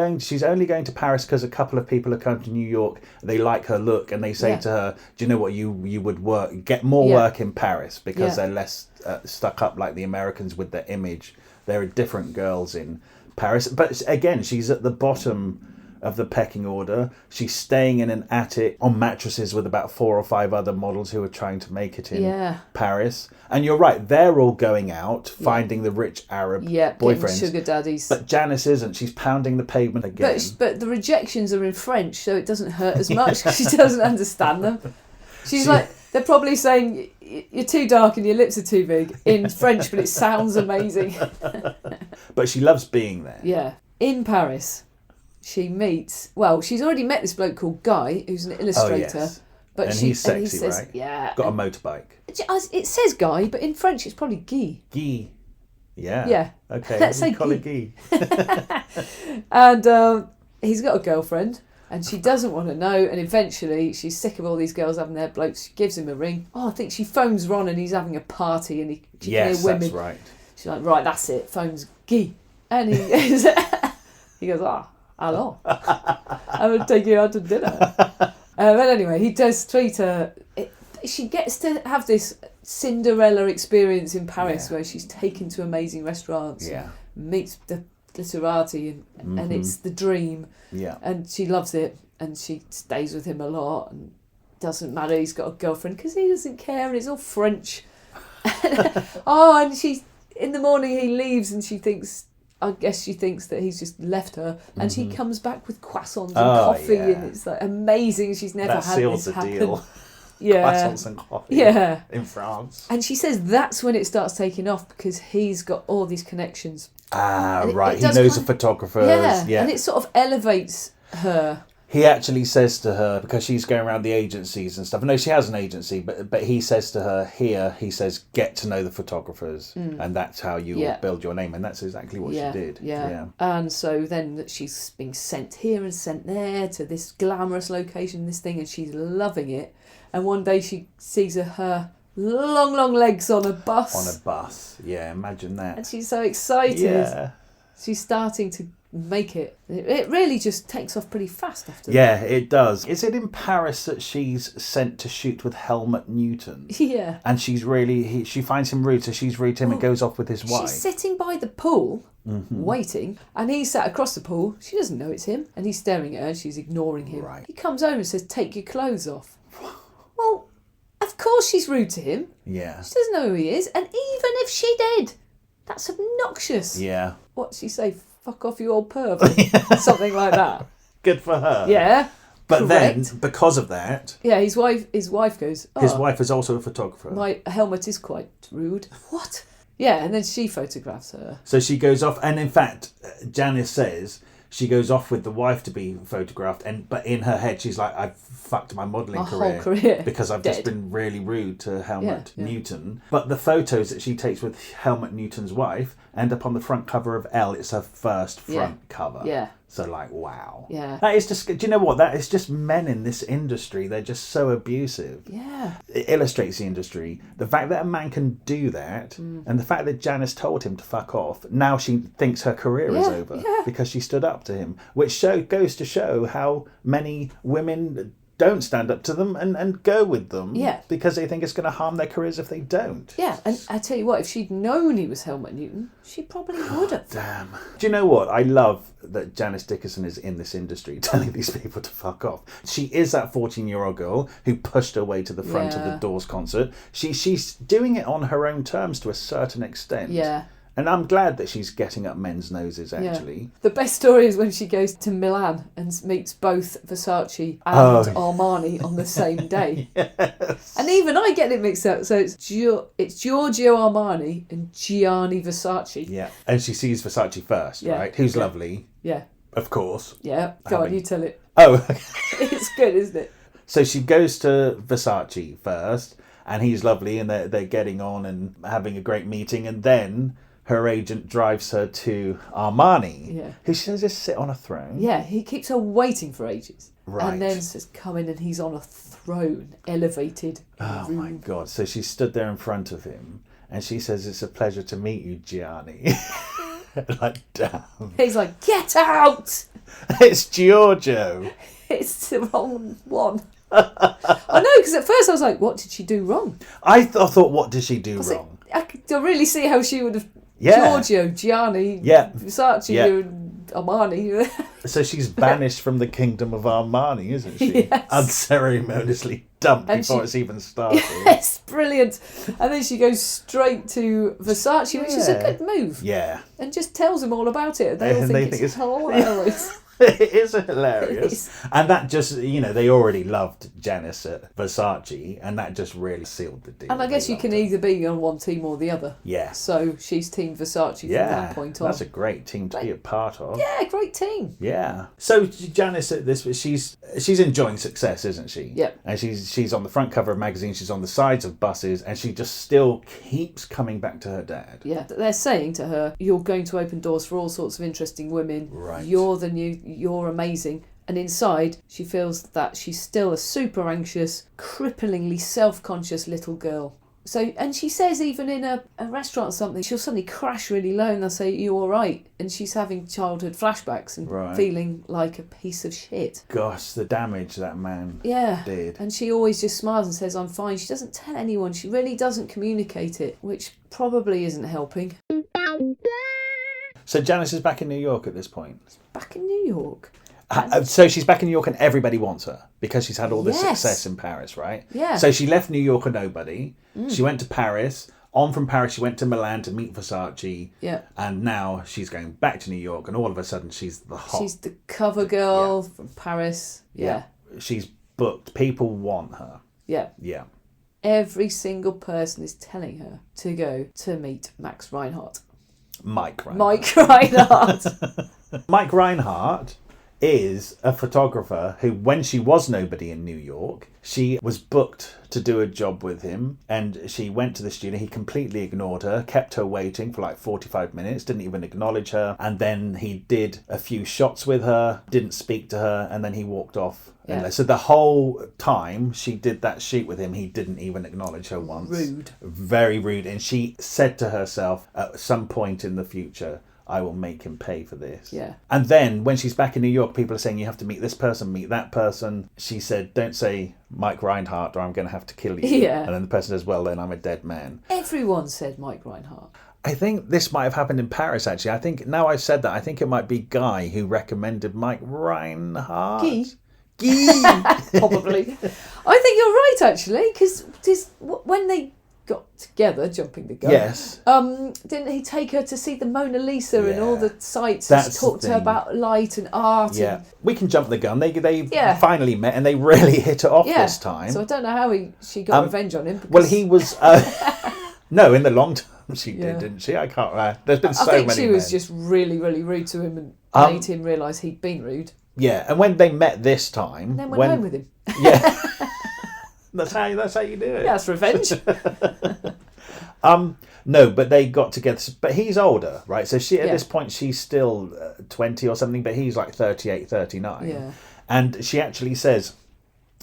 only going to Paris because a couple of people have come to New York. They like her look and they say to her, do you know what, you would get more work in Paris because they're less stuck up like the Americans with their image. There are different girls in Paris. But again, she's at the bottom of the pecking order. She's staying in an attic on mattresses with about 4 or 5 other models who are trying to make it in Paris. And you're right, they're all going out, finding the rich Arab boyfriends. Sugar daddies. But Janice isn't. She's pounding the pavement again. But the rejections are in French, so it doesn't hurt as much because she doesn't understand them. She's like, they're probably saying, you're too dark and your lips are too big in French, but it sounds amazing. But she loves being there. Yeah. In Paris, she meets... Well, she's already met this bloke called Guy, who's an illustrator. Oh, yes. But he's sexy, he says, right? Yeah. Got a motorbike. It says Guy, but in French it's probably Guy. Guy. Yeah. Yeah. Okay. Let's say call it Guy. And he's got a girlfriend. And she doesn't want to know, and eventually she's sick of all these girls having their blokes. She gives him a ring. I think she phones Ron and he's having a party and she can hear women. That's right. She's like, right, that's it. Phones Guy. And he goes, hello. I'm going to take you out to dinner. But anyway, he does treat her. She gets to have this Cinderella experience in Paris where she's taken to amazing restaurants, meets the glitterati, and it's the dream. Yeah. And she loves it, and she stays with him a lot, and doesn't matter he's got a girlfriend because he doesn't care, and it's all French. And she, in the morning he leaves, and I guess she thinks that he's just left her, and she comes back with croissants and coffee, and it's like amazing. She's never had this happen. Deal. Yeah. Croissants and coffee in France. And she says that's when it starts taking off because he's got all these connections. Right. He knows the photographers. Yeah. And it sort of elevates her. He actually says to her, because she's going around the agencies and stuff. No, she has an agency, but he says to her here, he says, get to know the photographers. And that's how you will build your name. And that's exactly what she did. Yeah. And so then she's being sent here and sent there to this glamorous location, this thing, and she's loving it. And one day she sees her long legs on a bus. On a bus. Yeah, imagine that. And she's so excited. Yeah. She's starting to make it. It really just takes off pretty fast after that. Yeah, it does. Is it in Paris that she's sent to shoot with Helmut Newton? Yeah. And she finds him rude, so she's rude to him and goes off with his wife. She's sitting by the pool, waiting, and he's sat across the pool. She doesn't know it's him, and he's staring at her, and she's ignoring him. Right. He comes over and says, take your clothes off. Well, of course she's rude to him. Yeah. She doesn't know who he is, and even if she did, that's obnoxious. Yeah. What'd she say? Fuck off, you old perv. Something like that. Good for her. Yeah. But then, because of that... Yeah, his wife goes... His wife is also a photographer. My helmet is quite rude. What? Yeah, and then she photographs her. So she goes off, and in fact, Janice says she goes off with the wife to be photographed, but in her head she's like, I've fucked my modelling whole career because I've just been really rude to Helmut Newton. But the photos that she takes with Helmut Newton's wife end up on the front cover of Elle. It's her first front cover. Yeah. So like, wow. Yeah. That is just, do you know what? That is just men in this industry. They're just so abusive. Yeah. It illustrates the industry. The fact that a man can do that, and the fact that Janice told him to fuck off, now she thinks her career is over because she stood up to him, which goes to show how many women don't stand up to them and go with them because they think it's going to harm their careers if they don't. Yeah, and I tell you what, if she'd known he was Helmut Newton, she probably would have. Damn. Do you know what? I love that Janice Dickinson is in this industry telling these people to fuck off. She is that 14-year-old girl who pushed her way to the front of the Doors concert. She's doing it on her own terms to a certain extent. Yeah. And I'm glad that she's getting up men's noses, actually. Yeah. The best story is when she goes to Milan and meets both Versace and Armani on the same day. Yes. And even I get it mixed up. So it's Giorgio Armani and Gianni Versace. Yeah. And she sees Versace first, right? Who's lovely. Yeah. Of course. Yeah. Go on, you tell it. Oh, It's good, isn't it? So she goes to Versace first, and he's lovely, and they're getting on and having a great meeting, and then her agent drives her to Armani, who she says just sit on a throne. Yeah, he keeps her waiting for ages. Right. And then says, come in, and he's on a throne, elevated. Oh my God. So she stood there in front of him, and she says, it's a pleasure to meet you, Gianni. Like, damn. He's like, get out! It's Giorgio. It's the wrong one. I know, because at first I was like, what did she do wrong? I thought, what did she do wrong? I could really see how she would have... Yeah. Giorgio, Gianni, Versace, and Armani. So she's banished from the kingdom of Armani, isn't she? Yes. Unceremoniously dumped before it's even started. Yes, brilliant. And then she goes straight to Versace, which is a good move. Yeah. And just tells him all about it. They all think it's hilarious. It is hilarious. And that just, they already loved Janice at Versace, and that just really sealed the deal. And I guess you can either be on one team or the other. Yeah. So she's Team Versace from that point on. That's a great team to be a part of. Yeah, great team. Yeah. So Janice at this, she's enjoying success, isn't she? Yeah. And she's on the front cover of magazines, she's on the sides of buses, and she just still keeps coming back to her dad. Yeah. They're saying to her, you're going to open doors for all sorts of interesting women. Right. You're amazing. And inside, she feels that she's still a super anxious, cripplingly self-conscious little girl. So, and she says even in a restaurant or something, she'll suddenly crash really low and they'll say, you all right? And she's having childhood flashbacks and feeling like a piece of shit. Gosh, the damage that man did. And she always just smiles and says, I'm fine. She doesn't tell anyone. She really doesn't communicate it, which probably isn't helping. So Janice is back in New York at this point. Back in New York. So she's back in New York and everybody wants her because she's had all this success in Paris, right? Yeah. So she left New York a nobody. She went to Paris. On from Paris, she went to Milan to meet Versace. Yeah. And now she's going back to New York, and all of a sudden she's She's the cover girl from Paris. Yeah. She's booked. People want her. Yeah. Yeah. Every single person is telling her to go to meet Max Reinhardt. Mike Reinhardt. Mike Reinhardt is a photographer who, when she was nobody in New York, she was booked to do a job with him, and she went to the studio. He completely ignored her, kept her waiting for like 45 minutes, didn't even acknowledge her, and then he did a few shots with her, didn't speak to her, and then he walked off. Yeah. So the whole time she did that shoot with him, he didn't even acknowledge her once. Rude. Very rude. And she said to herself, at some point in the future, I will make him pay for this. Yeah. And then when she's back in New York, people are saying, you have to meet this person, meet that person. She said, don't say Mike Reinhardt or I'm going to have to kill you. Yeah. And then the person says, well, then I'm a dead man. Everyone said Mike Reinhardt. I think this might have happened in Paris, actually. I think, now I've said that, I think it might be Guy who recommended Mike Reinhardt. Probably. I think you're right, actually, because when they got together, jumping the gun. Yes. Didn't he take her to see the Mona Lisa and all the sights and talk to her about light and art? Yeah. And... We can jump the gun. They finally met and they really hit it off this time. So I don't know how she got revenge on him. Because... Well, he was... no, in the long term she did, didn't she? I can't... there's been so many I think she was just really, really rude to him and made him realise he'd been rude. Yeah, and when they met this time... And then went home with him. Yeah. That's how you do it. Yeah, that's revenge. No, but they got together. But he's older, right? So at this point, she's still 20 or something, but he's like 38, 39. Yeah. And she actually says,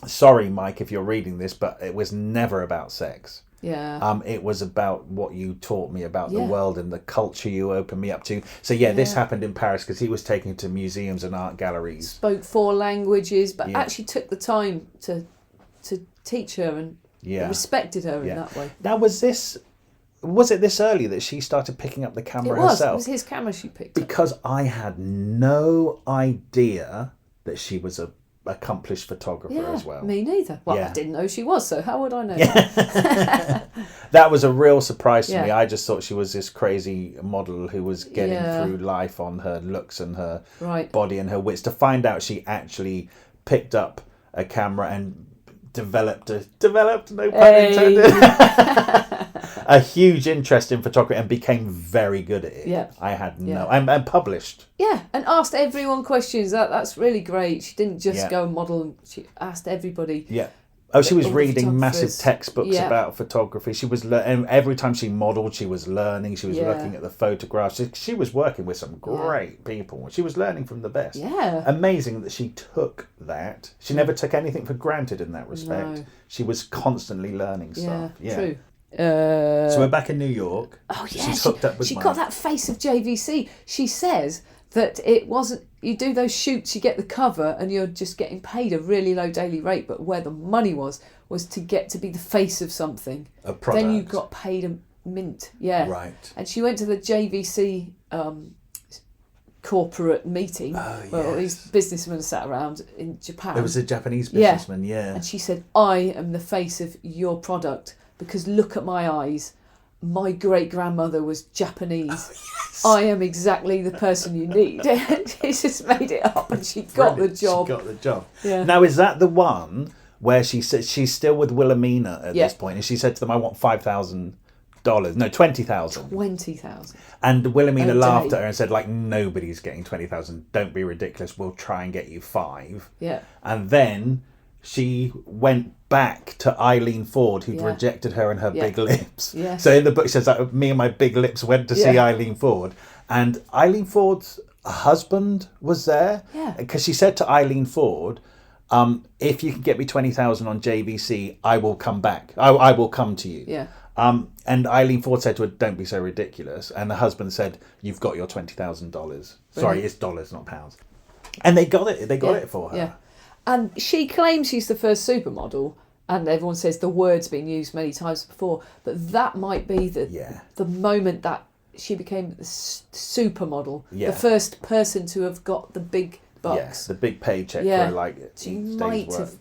sorry, Mike, if you're reading this, but it was never about sex. Yeah. It was about what you taught me about the world and the culture you opened me up to. So this happened in Paris because he was taken to museums and art galleries. Spoke 4 languages, but actually took the time to teach her and respected her in that way. Now, was it this early that she started picking up the camera herself? It was his camera she picked because up. I had no idea that she was a accomplished photographer as well. Me neither. Well, I didn't know she was, so how would I know? That was a real surprise to me. I just thought she was this crazy model who was getting through life on her looks and her body and her wits. To find out she actually picked up a camera and developed, no pun intended, a huge interest in photography and became very good at it. Yeah. I had and published. Yeah, and asked everyone questions. That's really great. She didn't just go and model, she asked everybody. Yeah. Oh, she was reading massive textbooks about photography. She was and every time she modelled, she was learning. She was looking at the photographs. She was working with some great people. She was learning from the best. Yeah. Amazing that she took that. She never took anything for granted in that respect. No. She was constantly learning stuff. Yeah, true. So we're back in New York. Oh yeah, she's hooked up with Mike. Got that face of JVC. She says that it wasn't, you do those shoots, you get the cover and you're just getting paid a really low daily rate, but where the money was to get to be the face of something. A product. Then you got paid a mint. Yeah. Right. And she went to the JVC corporate meeting where all these businessmen sat around in Japan. There was a Japanese businessman, And she said, I am the face of your product because look at my eyes. My great-grandmother was Japanese. Oh, yes. I am exactly the person you need. She just made it up and she got the job. She got the job. Yeah. Now, is that the one where she said she's still with Wilhelmina at this point, and she said to them, I want $5,000. No, 20,000. 20,000. And Wilhelmina laughed at her and said, like, nobody's getting 20,000. Don't be ridiculous. We'll try and get you 5. Yeah. And then she went back to Eileen Ford, who'd rejected her and her big lips. Yeah. So in the book, she says, like, me and my big lips went to see Eileen Ford. And Eileen Ford's husband was there. Yeah. Because she said to Eileen Ford, if you can get me 20,000 on JVC, I will come back. I will come to you. Yeah. And Eileen Ford said to her, don't be so ridiculous. And the husband said, you've got your $20,000. Sorry, it's dollars, not pounds. And they got it. They got it for her. Yeah. And she claims she's the first supermodel, and everyone says the word's been used many times before, but that might be the moment that she became the supermodel, the first person to have got the big bucks. The big paycheck for like she might have.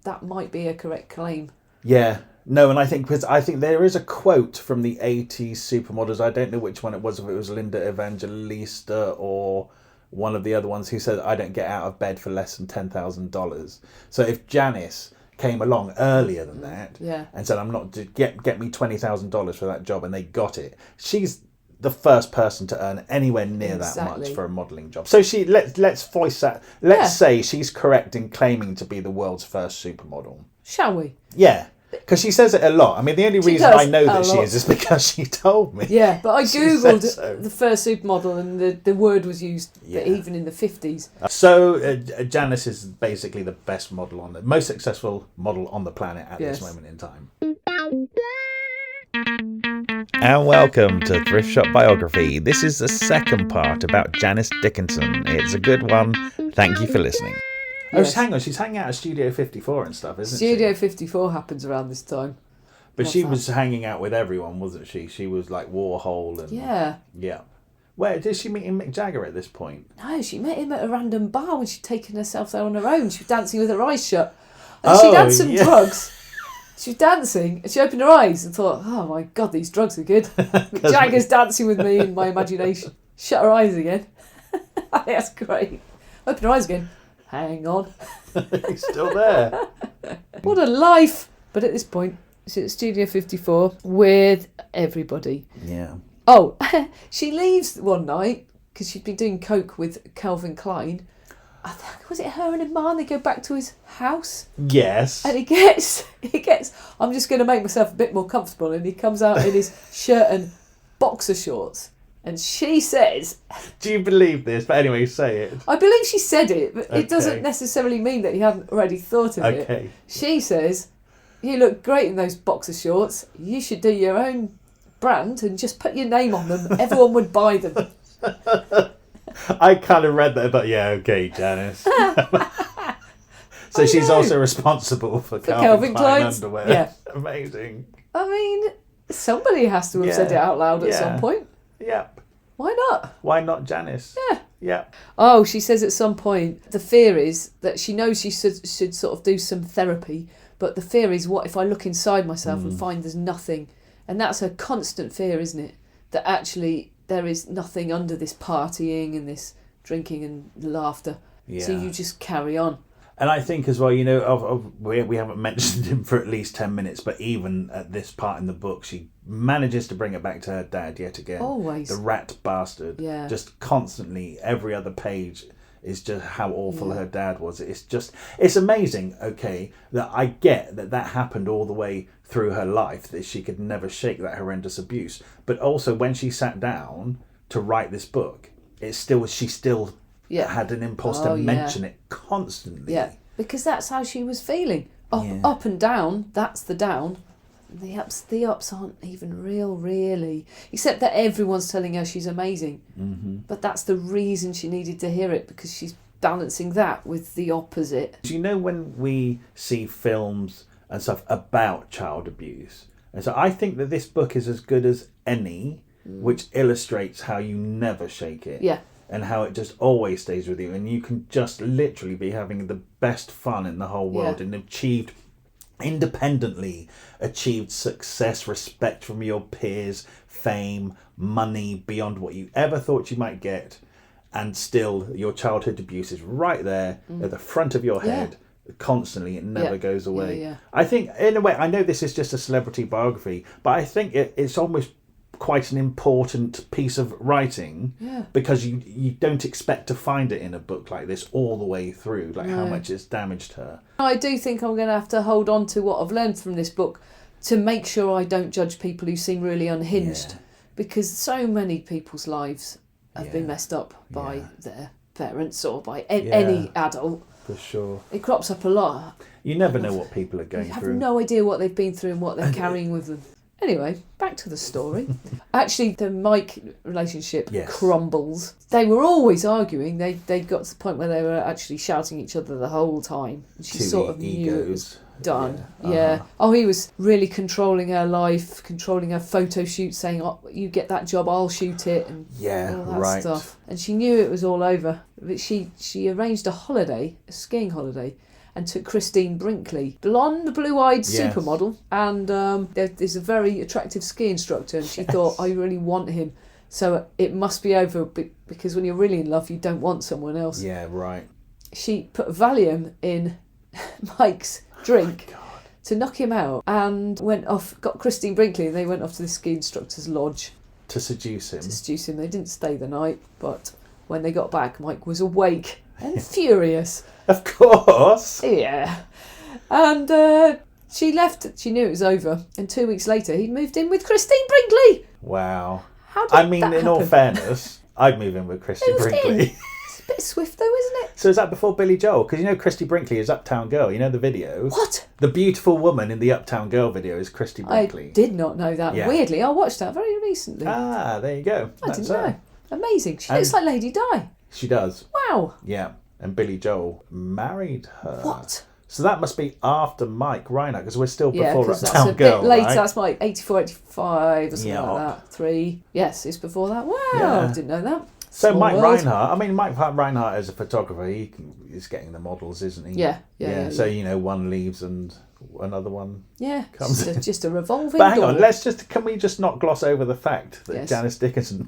That might be a correct claim. Yeah. No, and I think there is a quote from the 80s supermodels. I don't know which one it was, if it was Linda Evangelista or one of the other ones, who said, I don't get out of bed for less than $10,000. So if Janice came along earlier than that and said, I'm not, get me $20,000 for that job, and they got it, she's the first person to earn anywhere near that much for a modelling job. So let's voice that. Let's say she's correct in claiming to be the world's first supermodel. Shall we? Yeah. Because she says it a lot. I mean, the only reason I know that she is because she told me. Yeah, but I googled the first supermodel and the word was used even in the 50s. So Janice is basically the best model most successful model on the planet at this moment in time. And welcome to Thrift Shop Biography. This is the second part about Janice Dickinson. It's a good one. Thank you for listening. Yes. Oh, hang on. She's hanging out at Studio 54 and stuff, isn't she? Studio 54 happens around this time. But she was hanging out with everyone, wasn't she? She was like Warhol and... Yeah. Yeah. Where did she meet Mick Jagger at this point? No, she met him at a random bar when she'd taken herself there on her own. She was dancing with her eyes shut. And she'd had some drugs. She was dancing and she opened her eyes and thought, oh my God, these drugs are good. Mick Jagger's dancing with me in my imagination. Shut her eyes again. I think that's great. Open her eyes again. Hang on. He's still there. What a life. But at this point, she's at Studio 54 with everybody. Yeah. Oh, she leaves one night because she'd been doing coke with Calvin Klein. I think, was it her and Iman? They go back to his house. Yes. And he gets, I'm just going to make myself a bit more comfortable. And he comes out in his shirt and boxer shorts. And she says... Do you believe this? But anyway, say it. I believe she said it, but it doesn't necessarily mean that he hadn't already thought of it. She says, you look great in those boxer shorts. You should do your own brand and just put your name on them. Everyone would buy them. I kind of read that, but yeah, okay, Janice. So she's also responsible for Calvin Klein underwear. Yeah. Amazing. I mean, somebody has to have said it out loud at some point. Yep. Why not? Why not Janice? Yeah. Yeah. Oh, she says at some point, the fear is that she knows she should sort of do some therapy, but the fear is, what if I look inside myself and find there's nothing? And that's her constant fear, isn't it? That actually there is nothing under this partying and this drinking and laughter. Yeah. So you just carry on. And I think as well, you know, we haven't mentioned him for at least 10 minutes, but even at this part in the book, she manages to bring it back to her dad yet again. Always. The rat bastard. Yeah. Just constantly, every other page is just how awful her dad was. It's amazing, okay, that I get that happened all the way through her life, that she could never shake that horrendous abuse. But also when she sat down to write this book, she still had an impulse to mention it constantly. Yeah, because that's how she was feeling. Up and down, that's the down. The ups aren't even real, really. Except that everyone's telling her she's amazing. Mm-hmm. But that's the reason she needed to hear it, because she's balancing that with the opposite. Do you know when we see films and stuff about child abuse? And so I think that this book is as good as any, which illustrates how you never shake it. Yeah. And how it just always stays with you. And you can just literally be having the best fun in the whole world and independently achieved success, respect from your peers, fame, money beyond what you ever thought you might get, and still your childhood abuse is right there at the front of your head constantly. It never goes away. I think in a way, I know this is just a celebrity biography, but I think it's almost quite an important piece of writing because you don't expect to find it in a book like this all the way through, how much it's damaged her. I do think I'm going to have to hold on to what I've learned from this book to make sure I don't judge people who seem really unhinged, because so many people's lives have been messed up by their parents or by any adult. For sure. It crops up a lot. You never know what people are going through. You have no idea what they've been through and what they're carrying with them. Anyway, back to the story. Actually, the Mike relationship crumbles. They were always arguing. They got to the point where they were actually shouting at each other the whole time. She sort of knew it was done. Yeah. Oh, he was really controlling her life, controlling her photo shoot, saying, "Oh, you get that job, I'll shoot it," and all that stuff. And she knew it was all over. But she arranged a skiing holiday, and took Christine Brinkley, blonde, blue-eyed supermodel, and there's a very attractive ski instructor, and she thought, I really want him, so it must be over, because when you're really in love, you don't want someone else. Yeah, right. She put Valium in Mike's drink to knock him out, and went off, got Christine Brinkley, and they went off to the ski instructor's lodge. To seduce him. They didn't stay the night, but when they got back, Mike was awake and furious. Of course. Yeah. And she left. She knew it was over. And 2 weeks later, he'd moved in with Christine Brinkley. Wow. How did that happen? in all fairness, I'd move in with Christine Brinkley. It's a bit swift though, isn't it? So is that before Billy Joel? Because you know Christy Brinkley is Uptown Girl. You know the video? What? The beautiful woman in the Uptown Girl video is Christy Brinkley. I did not know that. Yeah. Weirdly, I watched that very recently. Ah, there you go. I didn't know. Amazing. She looks like Lady Di. She does. Wow. Yeah. And Billy Joel married her. What? So that must be after Mike Reinhardt, because we're still before Uptown that's a Girl, bit later. right? That's like 84, 85 or something like that. 3. Yes, it's before that. Wow, I didn't know that. So Mike Reinhardt as a photographer, he's getting the models, isn't he? Yeah. So, one leaves and another one comes in. Just a revolving But hang door. on, can we just not gloss over the fact that Janice Dickinson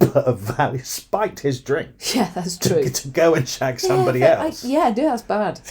spiked his drink? Yeah, that's true. To go and shag somebody else. That's bad.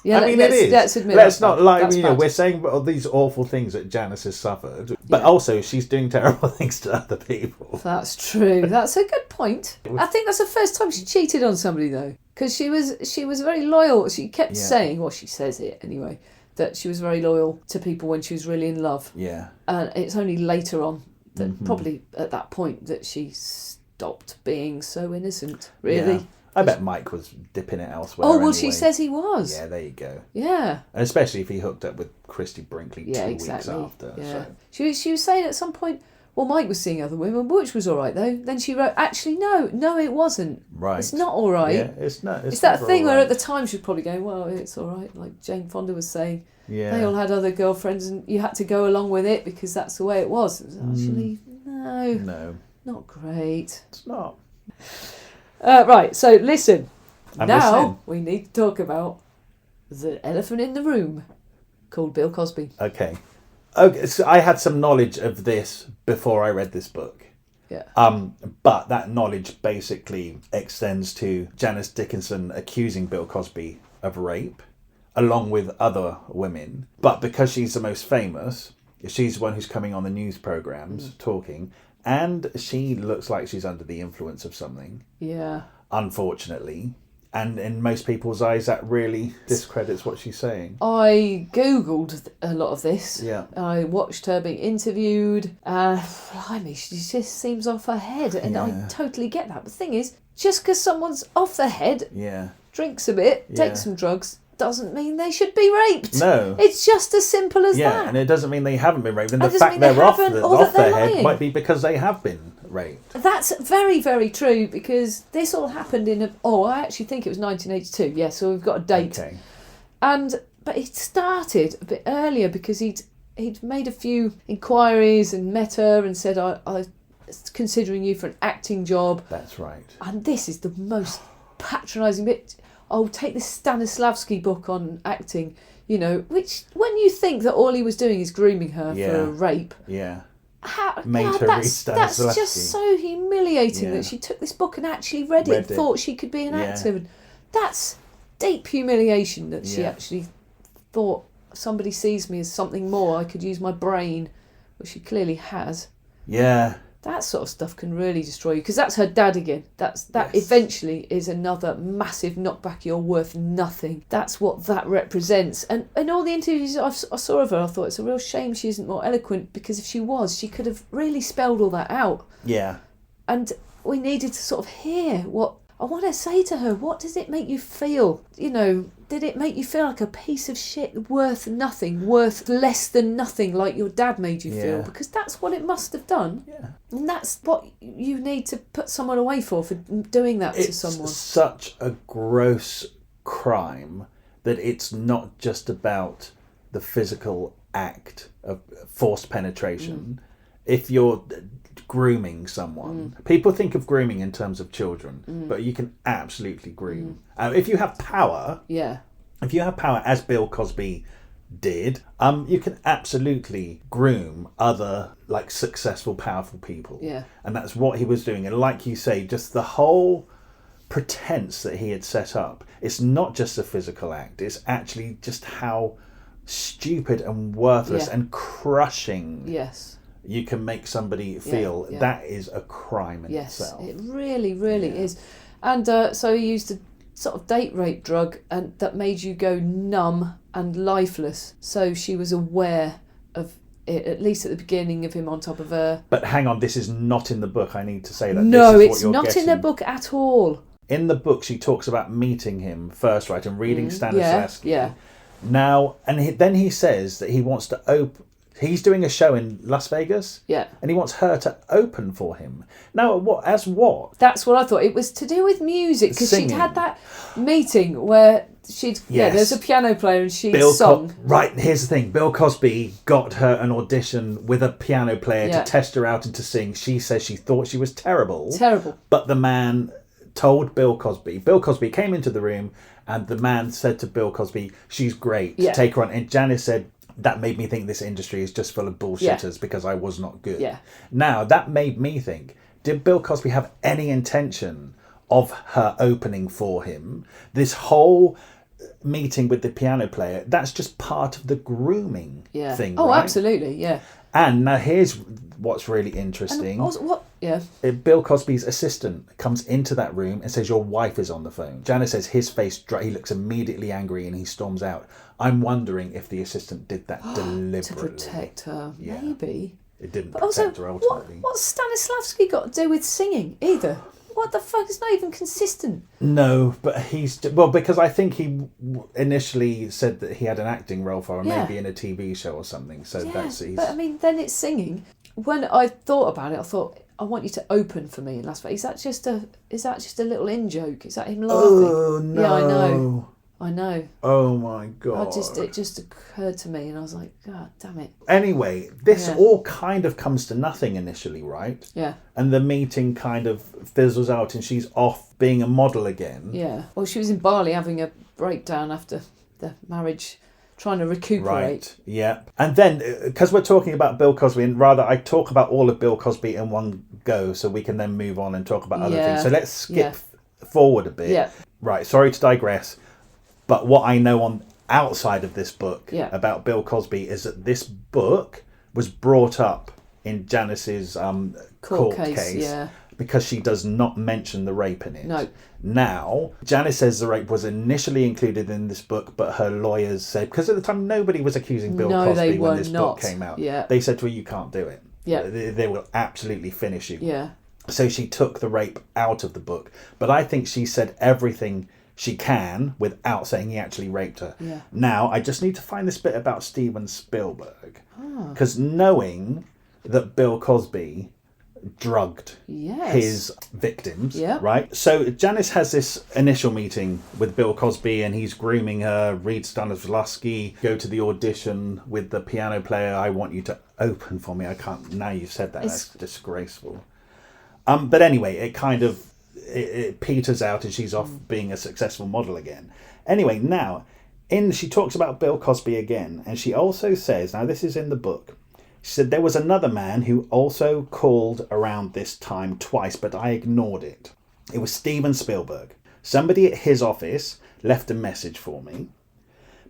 Yeah, I mean, it is. Let's admit let's not lie. Bad. We're saying all these awful things that Janice has suffered, but also she's doing terrible things to other people. That's true. That's a good point. I think that's the first time she cheated on somebody though, because she was very loyal. She kept saying, well, she says it anyway, that she was very loyal to people when she was really in love. Yeah. And it's only later on that probably at that point that she stopped being so innocent, really. Yeah. I bet Mike was dipping it elsewhere. Oh, well, she says he was. Yeah, there you go. Yeah. And especially if he hooked up with Christy Brinkley 2 weeks after. Yeah. So. She was saying at some point, well, Mike was seeing other women, which was all right, though. Then she wrote, actually, no, it wasn't. Right. It's not all right. Yeah, it's not. It's that thing where at the time she was probably going, well, it's all right. Like Jane Fonda was saying, they all had other girlfriends and you had to go along with it because that's the way it was. It was actually, no, not great. It's not. Right, so listen. I'm now listening. we need to talk about the elephant in the room called Bill Cosby. Okay, so I had some knowledge of this before I read this book. Yeah. But that knowledge basically extends to Janice Dickinson accusing Bill Cosby of rape, along with other women. But because she's the most famous, she's the one who's coming on the news programs talking, and she looks like she's under the influence of something. Yeah. Unfortunately. And in most people's eyes, that really discredits what she's saying. I Googled a lot of this. Yeah. I watched her being interviewed. Blimey, she just seems off her head. And I totally get that. The thing is, just because someone's off their head, drinks a bit, takes some drugs, doesn't mean they should be raped. No. It's just as simple as that. Yeah, and it doesn't mean they haven't been raped. And the fact they're off their head might be because they have been raped. That's very, very true, because this all happened I actually think it was 1982. Yeah, so we've got a date. Okay. But it started a bit earlier because he'd made a few inquiries and met her and said, I'm considering you for an acting job. That's right. And this is the most patronising bit. Oh, take this Stanislavski book on acting, which when you think that all he was doing is grooming her for a rape. Yeah. That's just so humiliating that she took this book and actually read it, thought she could be an actor. And that's deep humiliation that she actually thought, somebody sees me as something more, I could use my brain, which she clearly has. Yeah. That sort of stuff can really destroy you, because that's her dad again. That eventually is another massive knockback. You're worth nothing. That's what that represents. And in all the interviews I saw of her, I thought it's a real shame she isn't more eloquent, because if she was, she could have really spelled all that out. Yeah. And we needed to sort of hear what I want to say to her. What does it make you feel? Did it make you feel like a piece of shit, worth nothing, worth less than nothing, like your dad made you feel? Because that's what it must have done. Yeah. And that's what you need to put someone away for doing that to someone. It's such a gross crime that it's not just about the physical act of forced penetration. If you're grooming someone, people think of grooming in terms of children, but you can absolutely groom. If you have power, as Bill Cosby did, you can absolutely groom other successful, powerful people. Yeah. And that's what he was doing. And like you say, just the whole pretense that he had set up, it's not just a physical act, it's actually just how stupid and worthless and crushing you can make somebody feel. That is a crime in itself. It really, really is. And so he used a sort of date rape drug, and that made you go numb and lifeless. So she was aware of it, at least at the beginning, of him on top of her. But hang on, this is not in the book. I need to say that. No, this is it's not in the book at all. In the book, she talks about meeting him first, right, and reading Stanislavski. Yeah. Now, and then he says that he wants to open. He's doing a show in Las Vegas. Yeah. And he wants her to open for him. Now, what? That's what I thought. It was to do with music, because she'd had that meeting where there's a piano player and she sung. Right, here's the thing. Bill Cosby got her an audition with a piano player to test her out and to sing. She says she thought she was terrible. But the man told Bill Cosby. Bill Cosby came into the room and the man said to Bill Cosby, she's great. Take her on. And Janice said, that made me think this industry is just full of bullshitters because I was not good. Yeah. Now, that made me think, did Bill Cosby have any intention of her opening for him? This whole meeting with the piano player, that's just part of the grooming thing, Oh, right? absolutely, yeah. And now here's what's really interesting. Bill Cosby's assistant comes into that room and says, your wife is on the phone. Janice says his face, he looks immediately angry and he storms out. I'm wondering if the assistant did that deliberately. To protect her. Yeah. Maybe. it didn't But also, protect her ultimately. what's Stanislavski got to do with singing either? What the fuck? It's not even consistent. No, but because I think he initially said that he had an acting role for her, maybe in a TV show or something. So but I mean, then it's singing. When I thought about it, I thought, I want you to open for me in Las Vegas. Is that just a little in joke? Is that him laughing? Oh no! Yeah, I know. Oh my god! It just occurred to me, and I was like, God damn it. Anyway, this all kind of comes to nothing initially, right? Yeah. And the meeting kind of fizzles out, and she's off being a model again. Yeah. Well, she was in Bali having a breakdown after the marriage, trying to recuperate. Right. Yeah. And then, because we're talking about Bill Cosby, and rather I talk about all of Bill Cosby in one go, so we can then move on and talk about other things. So let's skip forward a bit. Yeah. Right. Sorry to digress. But what I know on outside of this book about Bill Cosby is that this book was brought up in Janice's court case because she does not mention the rape in it. No. Now, Janice says the rape was initially included in this book, but her lawyers said, because at the time nobody was accusing Bill Cosby when this book came out. Yeah. They said to her, you can't do it. Yeah. They will absolutely finish you. Yeah. So she took the rape out of the book. But I think she said everything she can without saying he actually raped her. Yeah. Now, I just need to find this bit about Steven Spielberg. Because knowing that Bill Cosby drugged his victims, right? So Janice has this initial meeting with Bill Cosby and he's grooming her, read Stanislavski, go to the audition with the piano player, I want you to open for me. I can't, now you've said that, that's disgraceful. But anyway, it kind of, it peters out and she's off being a successful model again. Anyway, now, she talks about Bill Cosby again, and she also says, now this is in the book, she said, there was another man who also called around this time twice, but I ignored it. It was Steven Spielberg. Somebody at his office left a message for me.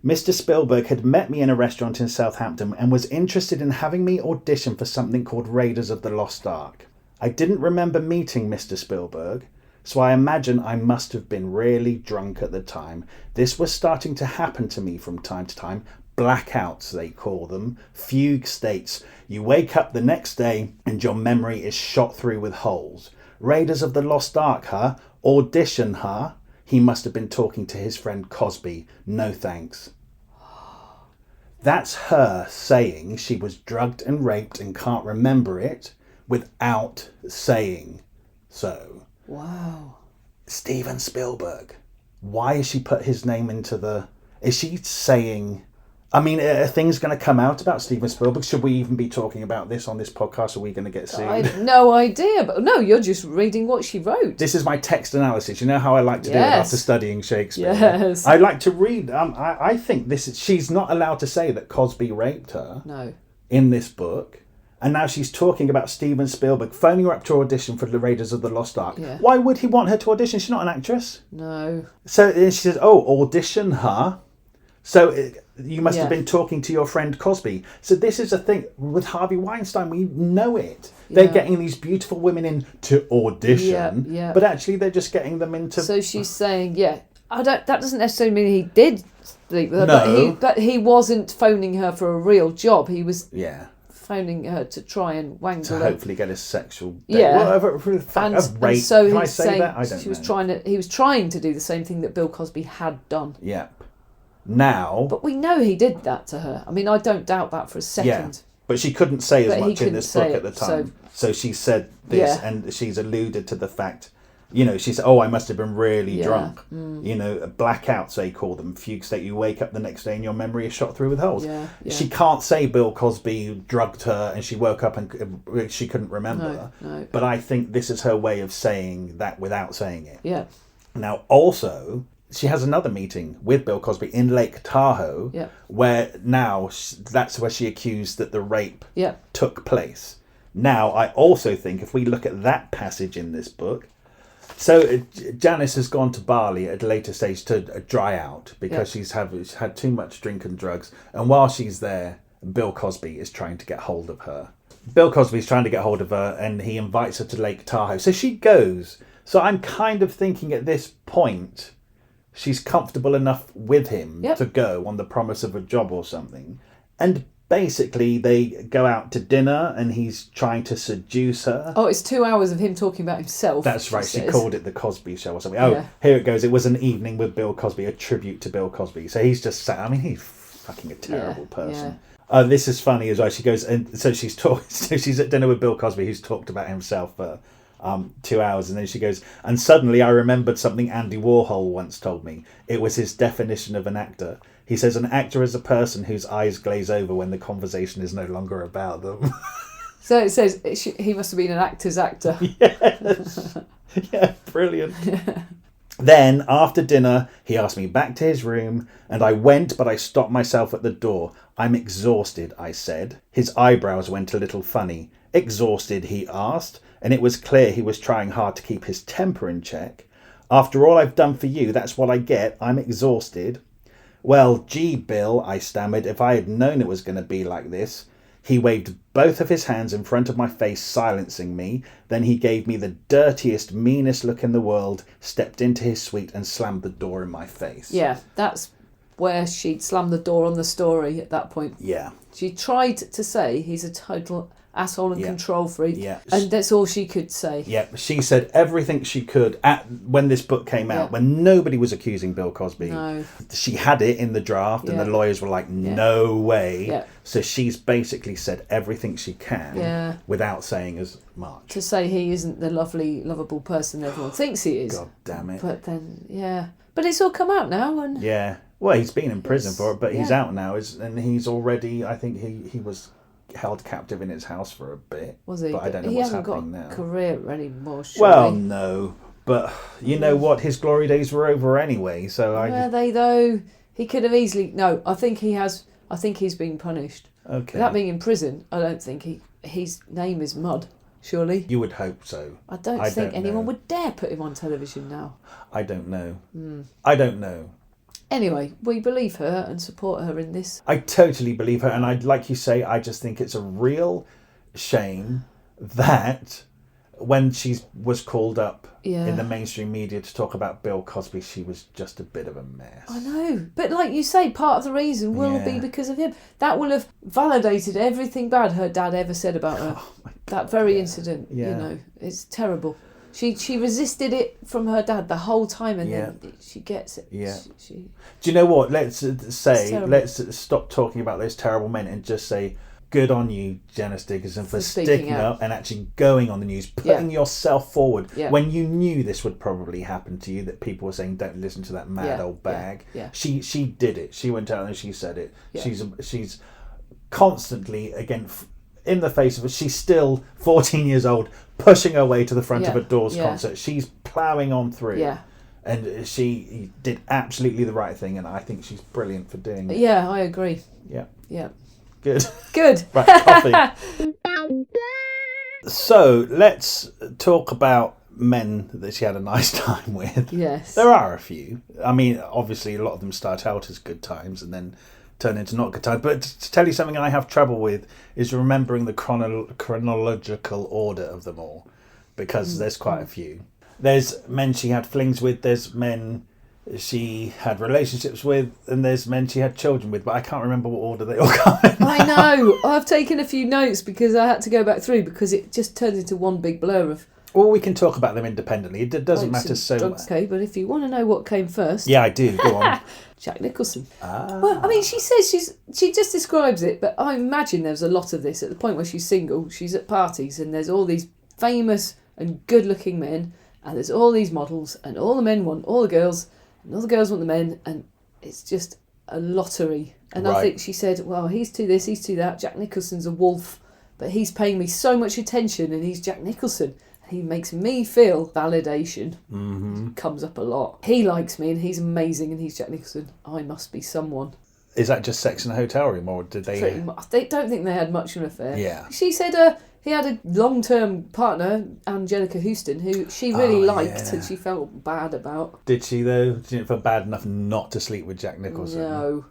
Mr. Spielberg had met me in a restaurant in Southampton and was interested in having me audition for something called Raiders of the Lost Ark. I didn't remember meeting Mr. Spielberg, so I imagine I must have been really drunk at the time. This was starting to happen to me from time to time. Blackouts, they call them. Fugue states. You wake up the next day and your memory is shot through with holes. Raiders of the Lost Ark, huh? Audition, huh? He must have been talking to his friend Cosby. No thanks. That's her saying she was drugged and raped and can't remember it without saying so. Wow. Steven Spielberg. Why has she put his name into the... Is she saying... I mean, are things going to come out about Steven Spielberg? Should we even be talking about this on this podcast? Are we going to get sued? I have no idea. But no, you're just reading what she wrote. This is my text analysis. You know how I like to do it after studying Shakespeare? Yes. I like to read... I think this is... She's not allowed to say that Cosby raped her in this book. And now she's talking about Steven Spielberg phoning her up to audition for the Raiders of the Lost Ark. Yeah. Why would he want her to audition? She's not an actress. No. So she says, audition her. So you must have been talking to your friend Cosby. So this is a thing with Harvey Weinstein. We know it. They're getting these beautiful women in to audition. Yeah. But actually they're just getting them into... So she's saying, that doesn't necessarily mean he did sleep with her. But he wasn't phoning her for a real job. He was... phoning her to try and wangle her. Hopefully get a sexual date. And so can I say that? I don't know. He was trying to do the same thing that Bill Cosby had done. Yeah. Now... But we know he did that to her. I mean, I don't doubt that for a second. Yeah. But she couldn't say as much in this book at the time. So she said this and she's alluded to the fact... she said, I must have been really drunk. Blackouts, they call them. Fugue state, you wake up the next day and your memory is shot through with holes. She can't say Bill Cosby drugged her and she woke up and she couldn't remember. No. But I think this is her way of saying that without saying it. Yeah. Now, also, she has another meeting with Bill Cosby in Lake Tahoe, where now that's where she accused that the rape took place. Now, I also think if we look at that passage in this book, so Janice has gone to Bali at a later stage to dry out because she's had too much drink and drugs. And while she's there, Bill Cosby is trying to get hold of her. Bill Cosby's trying to get hold of her and he invites her to Lake Tahoe. So she goes. So I'm kind of thinking at this point, she's comfortable enough with him to go on the promise of a job or something. And basically they go out to dinner and he's trying to seduce her. Oh, it's 2 hours of him talking about himself. That's right. She called it the Cosby Show or something. Oh, here it goes. It was an evening with Bill Cosby, a tribute to Bill Cosby. So he's just sat. I mean, he's fucking a terrible person. This is funny as well. She goes, and so she's talking. So she's at dinner with Bill Cosby, who's talked about himself for 2 hours, and then she goes, and suddenly I remembered something Andy Warhol once told me. It was his definition of an actor. He says an actor is a person whose eyes glaze over when the conversation is no longer about them. So it says he must have been an actor's actor. Yes. Yeah, brilliant. Then, after dinner, he asked me back to his room, and I went, but I stopped myself at the door. I'm exhausted, I said. His eyebrows went a little funny. Exhausted, he asked, and it was clear he was trying hard to keep his temper in check. After all I've done for you, that's what I get. I'm exhausted. Well, gee, Bill, I stammered, if I had known it was going to be like this. He waved both of his hands in front of my face, silencing me. Then he gave me the dirtiest, meanest look in the world, stepped into his suite and slammed the door in my face. Yeah, that's where she'd slammed the door on the story at that point. Yeah. She tried to say he's a total asshole and control freak. Yeah. And that's all she could say. Yeah, she said everything she could when this book came out, when nobody was accusing Bill Cosby. No. She had it in the draft and the lawyers were like, no way. Yeah. So she's basically said everything she can without saying as much. To say he isn't the lovely, lovable person everyone thinks he is. God damn it. But then, But it's all come out now. And yeah. Well, he's been in prison for it, but he's out now. And he's already, I think he was held captive in his house for a bit. Was he? But I don't know what's happening now. He hasn't got a career anymore, surely. Well, no. But you know what? His glory days were over anyway, so Were they, though? He could have easily... No, I think he has... I think he's been punished. Okay. Without being in prison, I don't think his name is mud, surely. You would hope so. I don't think anyone would dare put him on television now. I don't know. I don't know. Anyway, we believe her and support her in this. I totally believe her, and like you say, I just think it's a real shame that when she was called up in the mainstream media to talk about Bill Cosby, she was just a bit of a mess. I know, but like you say, part of the reason will be because of him. That will have validated everything bad her dad ever said about her. Oh my God, that very incident, you know, it's terrible. She resisted it from her dad the whole time, and then she gets it. Yeah. Do you know what? Let's stop talking about those terrible men and just say, good on you, Janice Dickinson, for sticking up and actually going on the news, putting yourself forward when you knew this would probably happen to you, that people were saying, don't listen to that mad old bag. Yeah. She did it. She went out and she said it. Yeah. She's constantly, again, in the face of it, she's still 14 years old, pushing her way to the front of a Doors concert. She's ploughing on through. Yeah. And she did absolutely the right thing, and I think she's brilliant for doing it. Yeah, I agree. Yeah. Yeah. Good. Good. Right, coffee. So, let's talk about men that she had a nice time with. Yes. There are a few. I mean, obviously, a lot of them start out as good times and then turn into not good times. But to tell you something I have trouble with is remembering the chronological order of them all, because there's quite a few. There's men she had flings with, there's men she had relationships with, and there's men she had children with, but I can't remember what order they all come in. I know. I've taken a few notes because I had to go back through, because it just turns into one big blur of... Well, we can talk about them independently. It doesn't matter so much. Okay, but if you want to know what came first... Yeah, I do. Go on. Jack Nicholson. Ah. Well, I mean, she says she just describes it, but I imagine there's a lot of this. At the point where she's single, she's at parties, and there's all these famous and good-looking men, and there's all these models, and all the men want all the girls, and all the girls want the men, and it's just a lottery. And I think she said, well, he's to this, he's to that. Jack Nicholson's a wolf, but he's paying me so much attention, and he's Jack Nicholson. He makes me feel validation. Mm-hmm. Comes up a lot. He likes me and he's amazing and he's Jack Nicholson. I must be someone. Is that just sex in a hotel room, or did they... They don't think they had much of an affair. Yeah. She said he had a long-term partner, Angelica Houston, who she really liked and she felt bad about. Did she, though? Did it feel bad enough not to sleep with Jack Nicholson? No.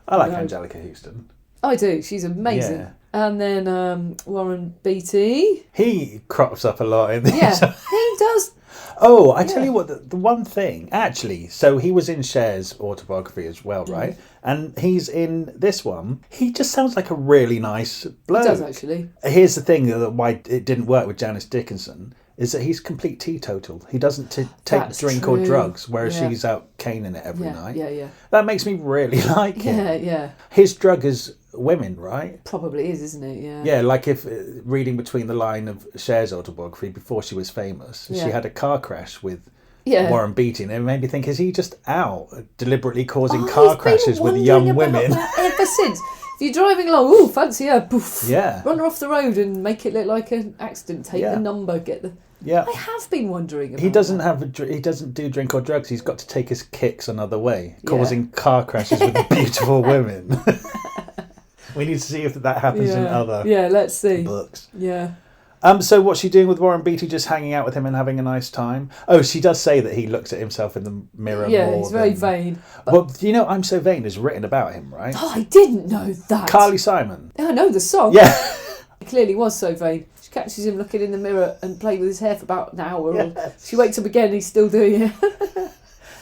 I like Angelica Houston. I do. She's amazing. Yeah. And then Warren Beatty. He crops up a lot in these. Yeah, he does. Oh, I tell you what, the one thing, actually, so he was in Cher's autobiography as well, right? And he's in this one. He just sounds like a really nice bloke. He does, actually. Here's the thing, that why it didn't work with Janice Dickinson, is that he's complete teetotal. He doesn't take drink or drugs, whereas she's out caning it every night. Yeah. That makes me really like him. Yeah. His drug is women, right? Probably is, isn't it? Yeah. Yeah, like if reading between the line of Cher's autobiography before she was famous, she had a car crash with Warren Beatty, and it made me think: is he just out deliberately causing car crashes with young women? Ever since. If you're driving along, ooh, fancy her, poof. Yeah. Run her off the road and make it look like an accident. Take the number, get the. Yeah. I have been wondering about he doesn't that. he doesn't do drink or drugs. He's got to take his kicks another way, causing car crashes with beautiful women. We need to see if that happens in other let's see. books. Yeah. So what's she doing with Warren Beatty? Just hanging out with him and having a nice time? Oh, she does say that he looks at himself in the mirror more. Yeah, he's very vain. Well, I'm So Vain is written about him, right? Oh, I didn't know that. Carly Simon. I know the song. Yeah. He clearly was so vain. She catches him looking in the mirror and playing with his hair for about an hour. Or she wakes up again and he's still doing it.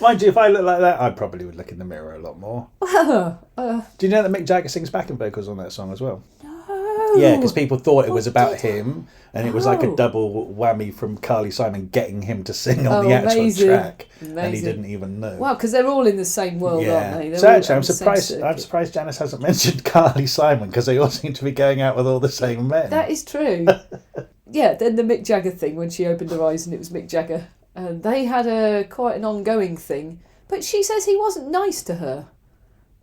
Mind you, if I look like that, I probably would look in the mirror a lot more. Do you know that Mick Jagger sings backing vocals on that song as well? No. Yeah, because people thought it was about him, and it was like a double whammy from Carly Simon getting him to sing on the actual track, and he didn't even know. Wow, because they're all in the same world, aren't they? So actually, I'm surprised Janice hasn't mentioned Carly Simon, because they all seem to be going out with all the same men. That is true. Yeah, then the Mick Jagger thing, when she opened her eyes and it was Mick Jagger. And they had quite an ongoing thing. But she says he wasn't nice to her.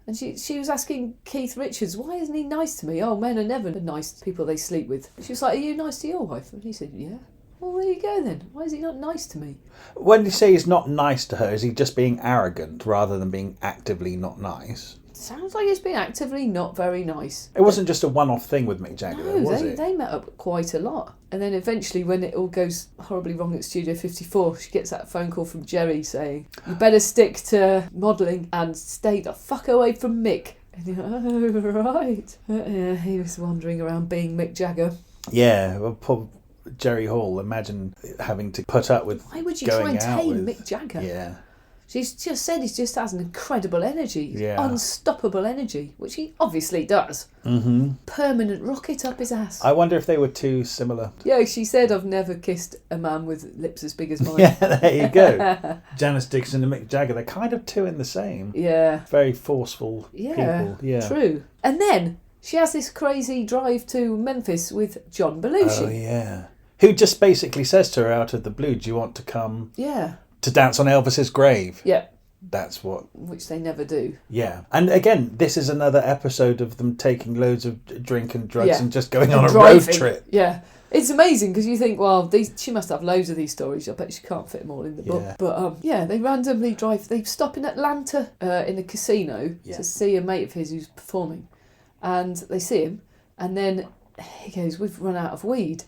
And she was asking Keith Richards, why isn't he nice to me? Oh, men are never nice to people they sleep with. She was like, are you nice to your wife? And he said, yeah. Well, there you go then. Why is he not nice to me? When you say he's not nice to her, is he just being arrogant rather than being actively not nice? Sounds like he's been actively not very nice. It wasn't just a one-off thing with Mick Jagger, though, was it? They met up quite a lot. And then eventually, when it all goes horribly wrong at Studio 54, she gets that phone call from Jerry saying, you better stick to modelling and stay the fuck away from Mick. And you're like, oh, right. Yeah, he was wandering around being Mick Jagger. Yeah, well, poor Jerry Hall, imagine having to put up with Why would you try and tame Mick Jagger? Yeah. She's just said he just has an incredible energy, unstoppable energy, which he obviously does. Mm-hmm. Permanent rocket up his ass. I wonder if they were too similar. Yeah, she said, I've never kissed a man with lips as big as mine. Yeah, there you go. Janice Dickinson and Mick Jagger, they're kind of two in the same. Yeah. Very forceful people. Yeah, true. And then she has this crazy drive to Memphis with John Belushi. Oh, yeah. Who just basically says to her out of the blue, do you want to come... Yeah. To dance on Elvis's grave. Yeah. That's what... Which they never do. Yeah. And again, this is another episode of them taking loads of drink and drugs and just going on a driving. road trip. Yeah. It's amazing because you think, well, she must have loads of these stories. I bet she can't fit them all in the book. Yeah. But they randomly drive. They stop in Atlanta in a casino to see a mate of his who's performing. And they see him. And then he goes, we've run out of weed.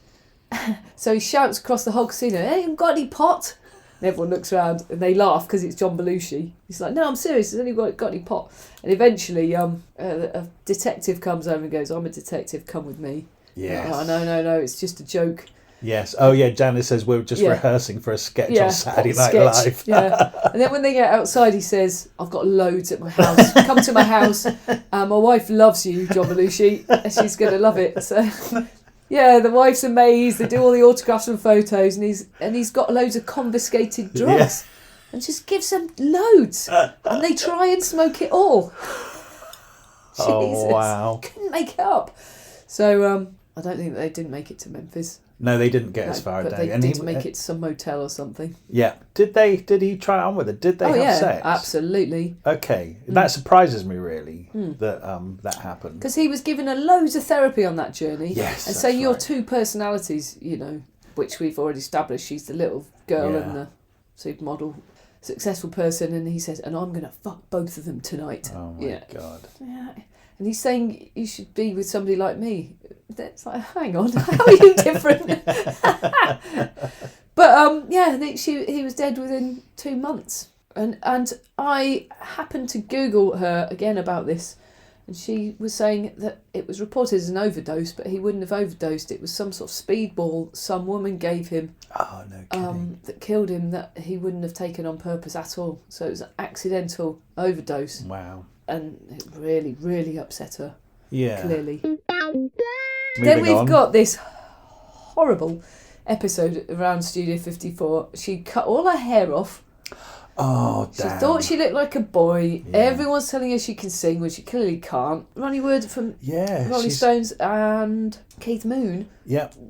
So he shouts across the whole casino, hey, you got any pot? And everyone looks around and they laugh because it's John Belushi. He's like, no, I'm serious, has anyone got any pot? And eventually a detective comes over and goes, I'm a detective, come with me. Yes. Oh, no, it's just a joke. Yes. Oh, yeah, Janice says we're just rehearsing for a sketch on Saturday Night Live. Yeah. And then when they get outside, he says, I've got loads at my house. Come to my house. My wife loves you, John Belushi, and she's going to love it. So... Yeah, the wife's amazed. They do all the autographs and photos, and he's got loads of confiscated drugs, and just gives them loads, and they try and smoke it all. Oh, Jesus, wow! Couldn't make it up. So I don't think they didn't make it to Memphis. No, they didn't get as far as they did make it to some motel or something. Yeah. Did he try on with it? Did they have sex? Absolutely. Okay. That surprises me, really, that happened. Because he was given loads of therapy on that journey. Yes, and so your two personalities, which we've already established, she's the little girl and the supermodel successful person, and he says, and I'm going to fuck both of them tonight. Oh, my God. Yeah. And he's saying you should be with somebody like me. It's like, hang on, how are you different? But he was dead within 2 months. And I happened to Google her again about this, And she was saying that it was reported as an overdose, but he wouldn't have overdosed. It was some sort of speedball some woman gave him. Oh, no kidding. That killed him, that he wouldn't have taken on purpose at all. So it was an accidental overdose. Wow. And it really, really upset her. Yeah. Clearly. Then we've got this horrible episode around Studio 54. She cut all her hair off. Oh, damn. She thought she looked like a boy. Yeah. Everyone's telling her she can sing when she clearly can't. Ronnie Wood from Rolling Stones and Keith Moon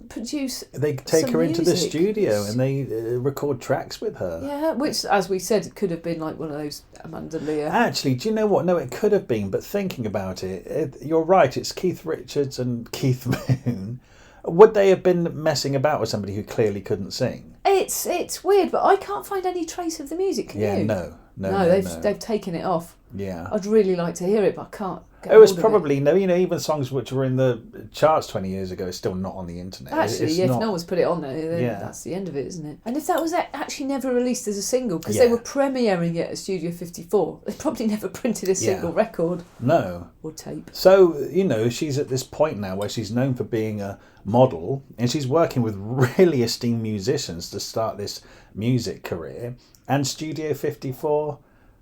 produce. They take her into the studio and they record tracks with her. Yeah, which, as we said, could have been like one of those Amanda Lear. Actually, do you know what? No, it could have been, but thinking about it, you're right, it's Keith Richards and Keith Moon. Would they have been messing about with somebody who clearly couldn't sing? It's weird, but I can't find any trace of the music. Can you? No. They've taken it off. Yeah, I'd really like to hear it, but I can't. It was probably even songs which were in the charts 20 years ago are still not on the internet. Actually, if no one's put it on there, then that's the end of it, isn't it? And if that was actually never released as a single, because they were premiering it at Studio 54, they probably never printed a single record. No. Or tape. So, she's at this point now where she's known for being a model and she's working with really esteemed musicians to start this music career. And Studio 54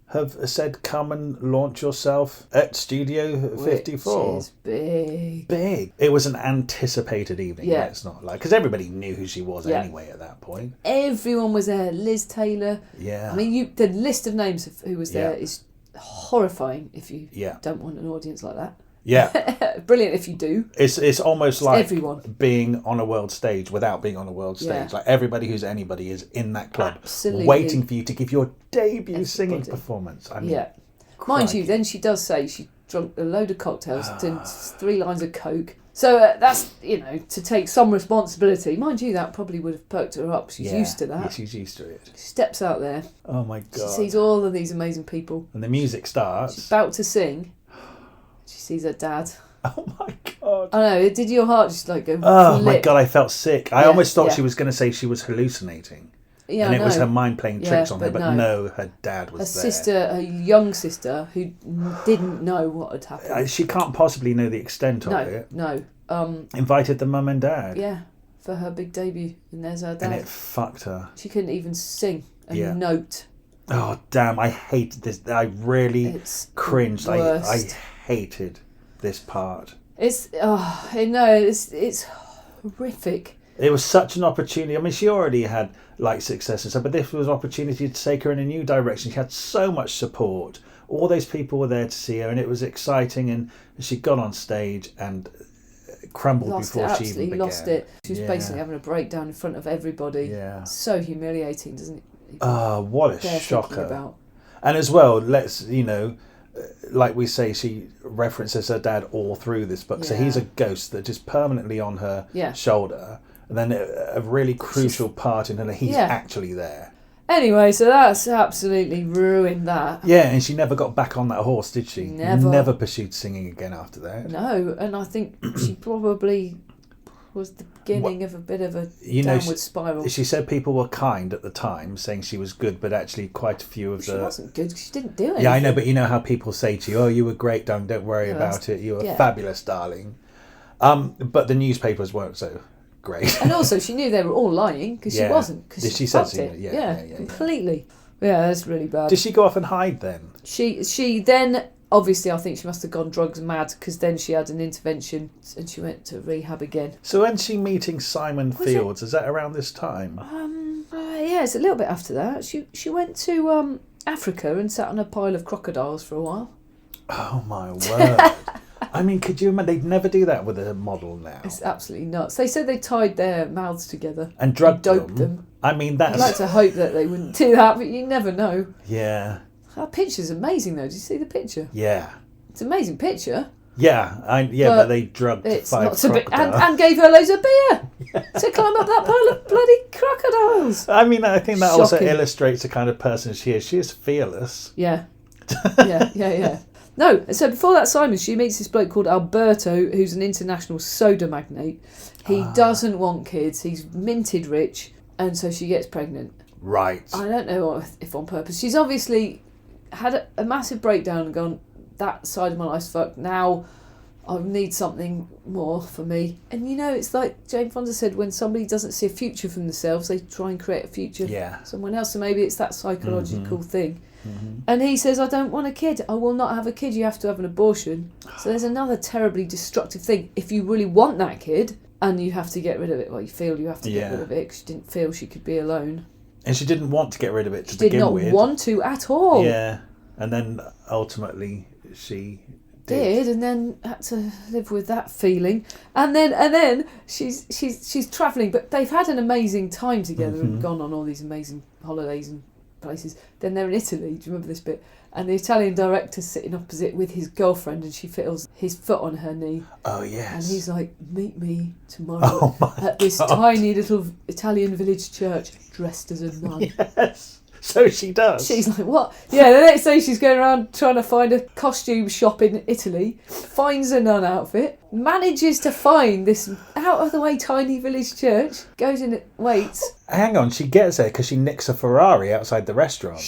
have said, come and launch yourself at Studio 54. Which is big. Big. It was an anticipated evening. Yeah. It's not like... Because everybody knew who she was anyway at that point. Everyone was there. Liz Taylor. Yeah. I mean, the list of names of who was there is horrifying if you don't want an audience like that. Yeah. Brilliant if you do. It's almost like everyone being on a world stage without being on a world stage. Like everybody who's anybody is in that club. Absolutely. Waiting for you to give your debut singing performance. I mean, mind you, then she does say she drunk a load of cocktails, did 3 lines of coke. So that's, to take some responsibility. Mind you, that probably would have perked her up. She's used to that. Yeah, she's used to it. She steps out there. Oh my God. She sees all of these amazing people. And the music starts. She's about to sing. She sees her dad. Oh my God. I know, did your heart just go Oh flip? my God, I felt sick. I almost thought she was going to say she was hallucinating. Yeah, and it was her mind playing tricks on her, but no, her dad was there. Her young sister, who didn't know what had happened. She can't possibly know the extent of it. No. Invited the mum and dad. Yeah, for her big debut, and there's her dad. And it fucked her. She couldn't even sing a note. Oh, damn, I hated this. I really cringed. I hated this part. It's horrific. It was such an opportunity. I mean, she already had success and stuff, but this was an opportunity to take her in a new direction. She had so much support. All those people were there to see her, and it was exciting. And she got on stage and crumbled before she even began. Lost it. She was basically having a breakdown in front of everybody. Yeah. So humiliating, doesn't it? What a shocker. And as well, let's, like we say, she references her dad all through this book. So he's a ghost that is permanently on her shoulder. And then a really crucial part in her, he's actually there. Anyway, so that's absolutely ruined that. Yeah, and she never got back on that horse, did she? Never pursued singing again after that. No, and I think she probably was the beginning of a bit of a downward spiral. She said people were kind at the time, saying she was good, but actually quite a few of She wasn't good, she didn't do anything. Yeah, I know, but you know how people say to you, oh, you were great, don't worry about it, you were fabulous, darling. But the newspapers weren't so great. And also, she knew they were all lying, because she wasn't. Because she said it. Yeah, completely. Yeah, that's really bad. Did she go off and hide then? She then... Obviously, I think she must have gone drugs mad, because then she had an intervention and she went to rehab again. So when's she meeting Simon Fields? Is that around this time? Yeah, it's a little bit after that. She went to Africa and sat on a pile of crocodiles for a while. Oh my word. I mean, could you imagine? They'd never do that with a model now. It's absolutely nuts. They said they tied their mouths together. And drugged doped them. I mean, that's... I'd like to hope that they wouldn't do that, but you never know. Yeah. That picture's amazing, though. Did you see the picture? Yeah. It's an amazing picture. Yeah, but they drugged 5 crocodiles. And gave her loads of beer to climb up that pile of bloody crocodiles. I mean, I think that also illustrates the kind of person she is. She is fearless. Yeah. Yeah. No, so before that, Simon, she meets this bloke called Alberto, who's an international soda magnate. He doesn't want kids. He's minted rich, and so she gets pregnant. Right. I don't know if on purpose. She's obviously had a massive breakdown and gone, that side of my life's fucked. Now I need something more for me. And it's like Jane Fonda said, when somebody doesn't see a future for themselves, they try and create a future for someone else. So maybe it's that psychological thing. Mm-hmm. And he says, I don't want a kid. I will not have a kid. You have to have an abortion. So there's another terribly destructive thing. If you really want that kid and you have to get rid of it, well, you feel you have to get rid of it because she didn't feel she could be alone. And she didn't want to get rid of it to begin with. She did not want to at all. Yeah. And then ultimately she did, and then had to live with that feeling. And then she's travelling, but they've had an amazing time together and gone on all these amazing holidays and places. Then they're in Italy. Do you remember this bit? And the Italian director's sitting opposite with his girlfriend, and she feels his foot on her knee. Oh yes. And he's like, "Meet me tomorrow at this tiny little Italian village church, dressed as a nun." Yes. So she does. She's like, what? Yeah, the next day she's going around trying to find a costume shop in Italy, finds a nun outfit, manages to find this out-of-the-way tiny village church, goes in, waits. Hang on, she gets there because she nicks a Ferrari outside the restaurant.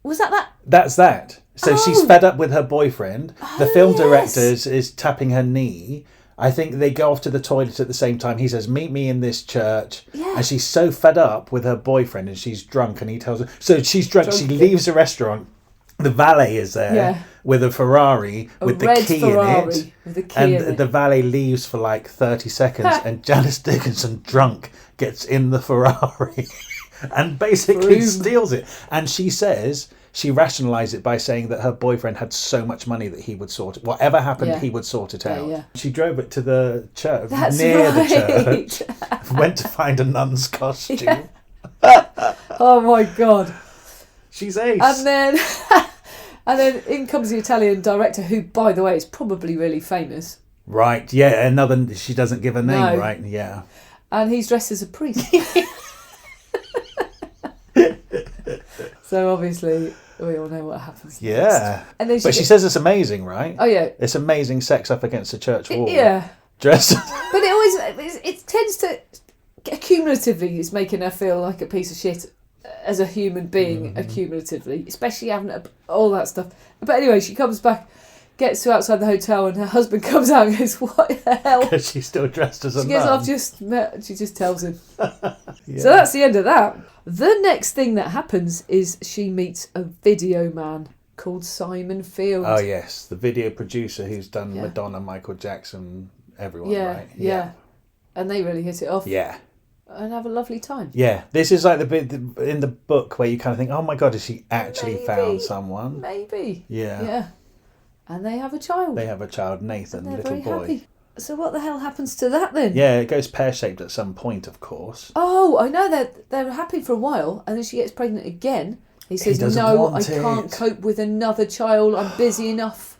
Was that? That's that. So she's fed up with her boyfriend. The film director is tapping her knee. I think they go off to the toilet at the same time. He says, meet me in this church. Yeah. And she's so fed up with her boyfriend and she's drunk, and he tells her... So she's drunk. She leaves the restaurant. The valet is there with a Ferrari with the key in it. With the key in it. The valet leaves for like 30 seconds and Janice Dickinson, drunk, gets in the Ferrari and basically steals it. And she says... She rationalised it by saying that her boyfriend had so much money that he would sort it. Whatever happened, he would sort it out. Yeah. She drove it to the church, the church, went to find a nun's costume. Yeah. Oh my God. She's ace. And then in comes the Italian director, who, by the way, is probably really famous. Right, yeah, another, she doesn't give a name, right? Yeah. And he's dressed as a priest. So obviously we all know what happens. Yeah. And then she says it's amazing, right? Oh yeah. It's amazing sex up against a church wall. Yeah. Dressed. But it tends to accumulatively, it's making her feel like a piece of shit as a human being, accumulatively, especially having all that stuff. But anyway, she comes back, gets to outside the hotel, and her husband comes out and goes, what the hell? Because she's still dressed as a nun. She goes, I've just met, she just tells him. Yeah. So that's the end of that. The next thing that happens is she meets a video man called Simon Field. Oh yes, the video producer who's done Madonna, Michael Jackson, everyone, right? Yeah. And they really hit it off. Yeah. And have a lovely time. Yeah, this is like the bit in the book where you kind of think, oh my God, has she actually found someone? Maybe. Yeah. Yeah. And they have a child. They have a child, Nathan, and little very boy. Happy. So what the hell happens to that then? Yeah, it goes pear-shaped at some point, of course. Oh, I know, they're happy for a while, and then she gets pregnant again. He says, no, I can't cope with another child. I'm busy enough.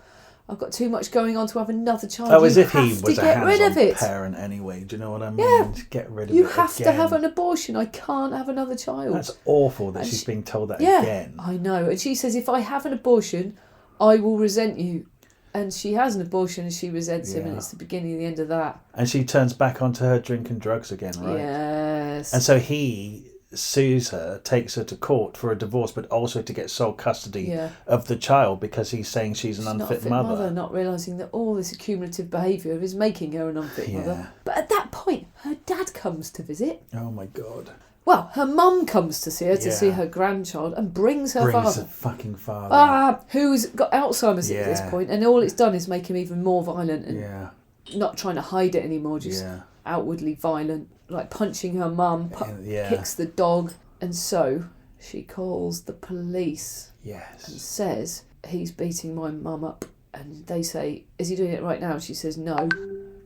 I've got too much going on to have another child. Oh, as if he was a hands-on parent anyway. Do you know what I mean? Yeah. Get rid of it You have again. to have an abortion. I can't have another child. That's awful that she's being told that again. I know. And she says, if I have an abortion, I will resent you. And she has an abortion and she resents him, and it's the beginning and the end of that. And she turns back onto her drink and drugs again, right? Yes. And so he sues her, takes her to court for a divorce, but also to get sole custody of the child because he's saying she's an unfit mother. Not realising that all this accumulative behaviour is making her an unfit mother. But at that point, her dad comes to visit. Oh my God. Well, her mum comes to see her, to see her grandchild, and brings her father. Her fucking father. Who's got Alzheimer's at this point, and all it's done is make him even more violent and not trying to hide it anymore, just outwardly violent, like punching her mum, kicks the dog. And so she calls the police and says, he's beating my mum up. And they say, is he doing it right now? And she says, no.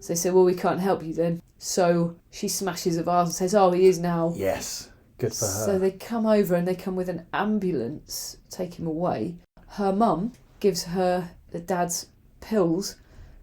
So they say, well, we can't help you then. So she smashes a vase and says, oh, he is now. Yes, good for her. So they come over and they come with an ambulance, take him away. Her mum gives her the dad's pills,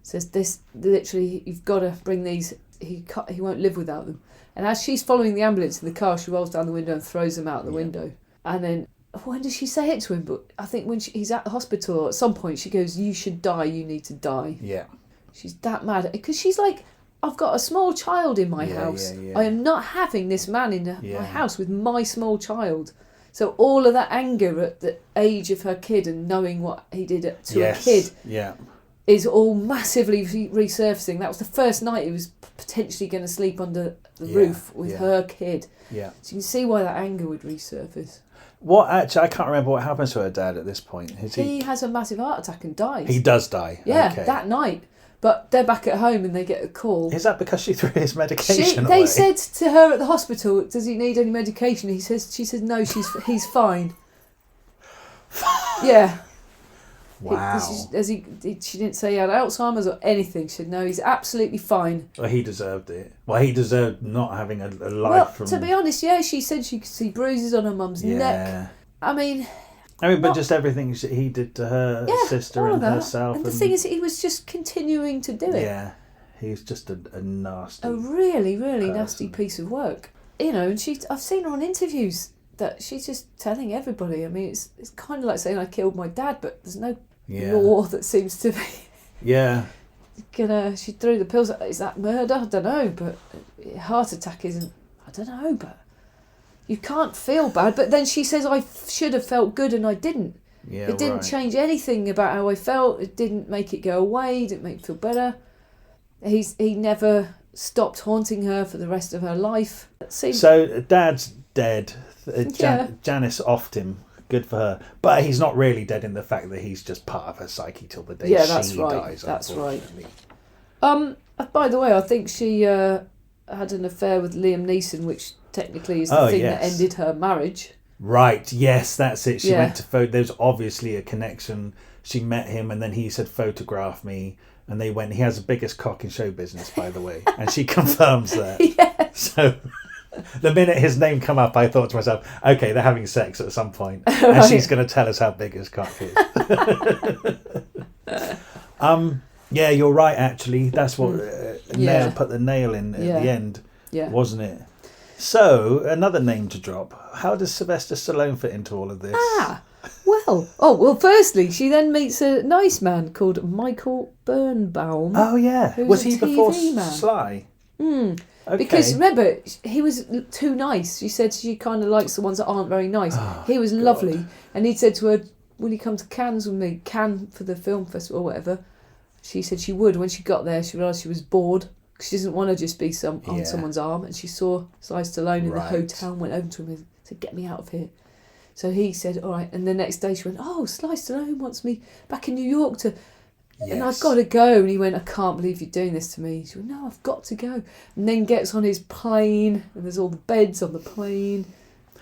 says, this, literally, you've got to bring these, he won't live without them. And as she's following the ambulance in the car, she rolls down the window and throws them out the window. And then, when does she say it to him? But I think when he's at the hospital, at some point she goes, you should die, you need to die. Yeah. She's that mad. Because she's like, I've got a small child in my house. I am not having this man in my house with my small child. So all of that anger at the age of her kid and knowing what he did to a kid is all massively resurfacing. That was the first night he was potentially going to sleep under the roof with her kid. Yeah. So you can see why that anger would resurface. I can't remember what happens to her dad at this point. He has a massive heart attack and dies. He does die? Yeah, okay. That night. But they're back at home and they get a call. Is that because she threw his medication away? They said to her at the hospital, does he need any medication? She says no, he's fine. Yeah. Wow. She didn't say he had Alzheimer's or anything. She said no, he's absolutely fine. Well, he deserved it. Well, he deserved not having a life well, from... to be honest, she said she could see bruises on her mum's neck. I mean, but just everything he did to her sister and herself. And the thing is, he was just continuing to do it. Yeah, he's just a nasty... A really, really nasty piece of work. You know, and I've seen her on interviews that she's just telling everybody. I mean, it's kind of like saying I killed my dad, but there's no law that seems to be... She threw the pills. Is that murder? I don't know, but heart attack isn't... I don't know, but... You can't feel bad, but then she says, I should have felt good and I didn't. Yeah, it didn't change anything about how I felt. It didn't make it go away. It didn't make me feel better. He never stopped haunting her for the rest of her life. So Dad's dead. Janice offed him. Good for her. But he's not really dead in the fact that he's just part of her psyche till the day she dies. That's right. By the way, I think she had an affair with Liam Neeson, which... technically is the thing that ended her marriage. Right, yes, that's it. She went to there's obviously a connection. She met him and then he said, photograph me. And they went, he has the biggest cock in show business, by the way. And she confirms that. Yes. So the minute his name come up, I thought to myself, okay, they're having sex at some point. And she's going to tell us how big his cock is. Yeah, you're right, actually. That's what put the nail in at the end, wasn't it? So, another name to drop. How does Sylvester Stallone fit into all of this? Well, firstly, she then meets a nice man called Michael Birnbaum. Oh, yeah. Was he before Sly? Okay. Because, remember, he was too nice. She said she kind of likes the ones that aren't very nice. He was lovely. And he said to her, will you come to Cannes with me? Cannes for the film festival or whatever. She said she would. When she got there, she realised she was bored. She doesn't want to just be on someone's arm, and she saw Sly Stallone in the hotel and went over to him and said, get me out of here. So he said, all right, and the next day she went, oh, Sly Stallone wants me back in New York and I've got to go. And he went, I can't believe you're doing this to me. She went, no, I've got to go. And then gets on his plane, and there's all the beds on the plane.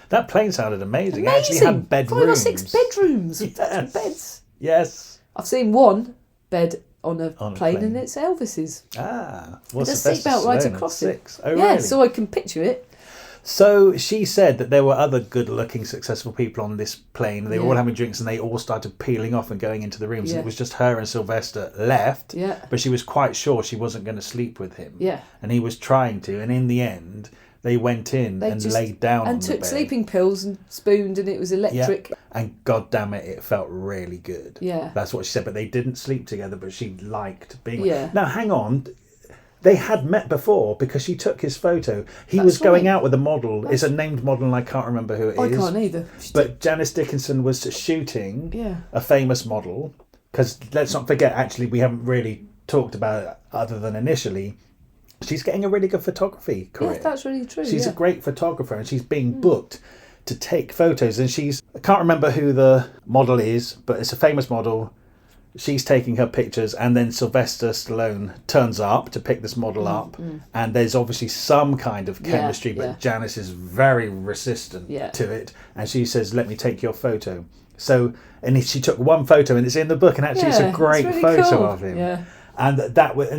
That plane sounded amazing. It actually had bedrooms. 5 or 6 bedrooms. Yes. Beds. Yes. I've seen one bed on a plane, and it's Elvis's. Well, there's a seatbelt right across it. Oh, really? So I can picture it. So she said that there were other good-looking, successful people on this plane. They were all having drinks, and they all started peeling off and going into the rooms. And it was just her and Sylvester left. Yeah. But she was quite sure she wasn't going to sleep with him. Yeah. And he was trying to, and in the end, they went in and laid down on the bed. And took sleeping pills and spooned, and it was electric. Yeah. And god damn it felt really good. Yeah. That's what she said. But they didn't sleep together, but she liked being... Yeah. Now, hang on. They had met before because she took his photo. He was going out with a model. It's a named model and I can't remember who it is. I can't either. But Janice Dickinson was shooting a famous model. Because let's not forget, actually, we haven't really talked about it other than initially. She's getting a really good photography career. Yeah, that's really true. She's a great photographer and she's being booked to take photos. And I can't remember who the model is, but it's a famous model. She's taking her pictures, and then Sylvester Stallone turns up to pick this model up, and there's obviously some kind of chemistry, but Janice is very resistant to it, and she says, let me take your photo. So, and she took one photo, and it's in the book, and actually it's a great really photo of him. Yeah. And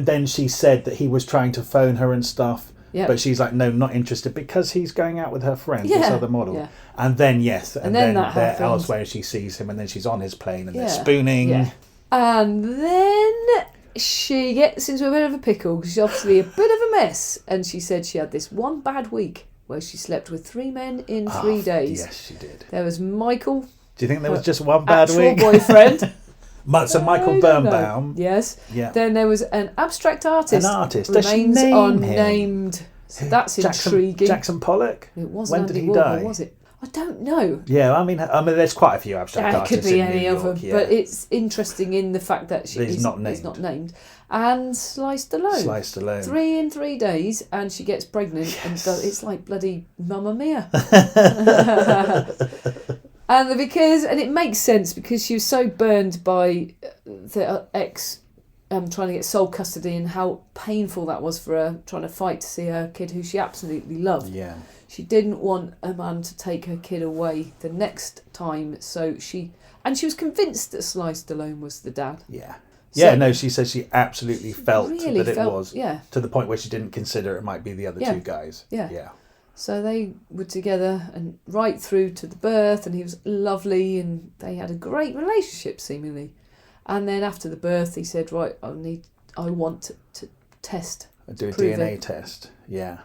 then she said that he was trying to phone her and stuff, but she's like, no, not interested, because he's going out with her friend, this other model. Yeah. And then, and then they're elsewhere, she sees him, and then she's on his plane, and they're spooning. Yeah. And then she gets into a bit of a pickle because she's obviously a bit of a mess. And she said she had this one bad week where she slept with 3 men in 3 days. Yes, she did. There was Michael. Do you think there was just one bad week? Boyfriend. So Michael Birnbaum. Yes. Yeah. Then there was an abstract artist. An artist. Does she remains name unnamed. him? So that's intriguing. Jackson Pollock? It wasn't. When did he die? Was it? I don't know. Yeah, I mean, there's quite a few abstract artists. It could be in any New of York, them, but it's interesting in the fact that he's not named. And Sly Stallone. 3 in 3 days, and she gets pregnant, and it's like bloody Mamma Mia. And it makes sense because she was so burned by the ex trying to get sole custody and how painful that was for her, trying to fight to see her kid who she absolutely loved. Yeah. She didn't want a man to take her kid away the next time, so she was convinced that Sly Stallone was the dad. Yeah. Yeah, so, she says she absolutely felt that it was. Yeah. To the point where she didn't consider it might be the other two guys. Yeah. Yeah. So they were together and right through to the birth, and he was lovely, and they had a great relationship seemingly. And then after the birth, he said, "Right, I want to test, do a DNA test." Yeah.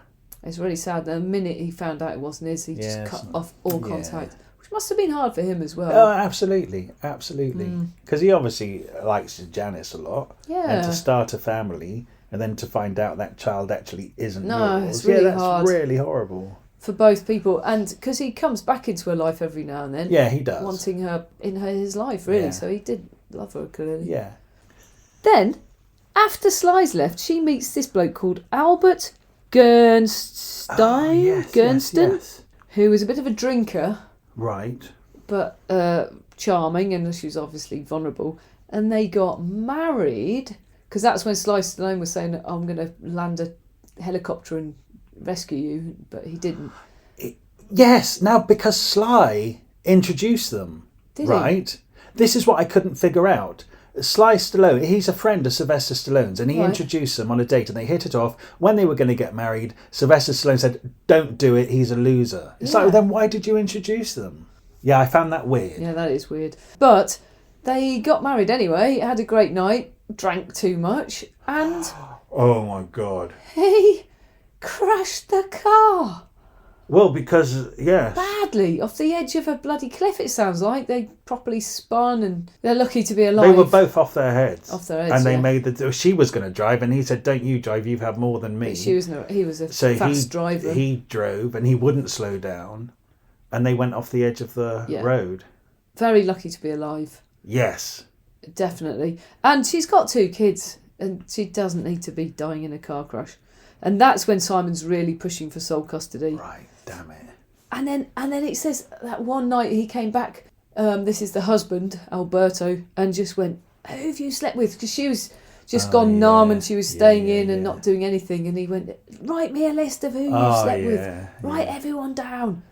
It's really sad. The minute he found out it wasn't his, he just cut off all contact, which must have been hard for him as well. Oh, absolutely. Because he obviously likes Janice a lot. Yeah. And to start a family. And then to find out that child actually isn't yours. It's really that's hard. Really horrible. For both people. And because he comes back into her life every now and then. Yeah, he does. Wanting her in his life, really. Yeah. So he did love her, clearly. Yeah. Then, after Sly's left, she meets this bloke called Albert Gernston, who was a bit of a drinker. Right. But charming, and she was obviously vulnerable. And they got married... Because that's when Sly Stallone was saying, I'm going to land a helicopter and rescue you, but he didn't. Yes, now because Sly introduced them, right? This is what I couldn't figure out. Sly Stallone, he's a friend of Sylvester Stallone's, and he introduced them on a date, and they hit it off. When they were going to get married, Sylvester Stallone said, "Don't do it, he's a loser." It's like, well, then why did you introduce them? Yeah, I found that weird. Yeah, that is weird. But they got married anyway, had a great night. Drank too much, and oh my god, he crashed the car. Well, because badly off the edge of a bloody cliff. It sounds like they properly spun, and they're lucky to be alive. They were both off their heads. And they made she was going to drive, and he said, "Don't you drive? You've had more than me." But he was a fast driver. He drove, and he wouldn't slow down, and they went off the edge of the road. Very lucky to be alive. Yes. Definitely. And she's got 2 kids, and she doesn't need to be dying in a car crash. And that's when Simon's really pushing for sole custody. Right, damn it. And then it says that one night he came back, this is the husband, Alberto, and just went, "Who have you slept with?" Because she was just gone numb, and she was staying in and not doing anything. And he went, "Write me a list of who you slept with. Write everyone down."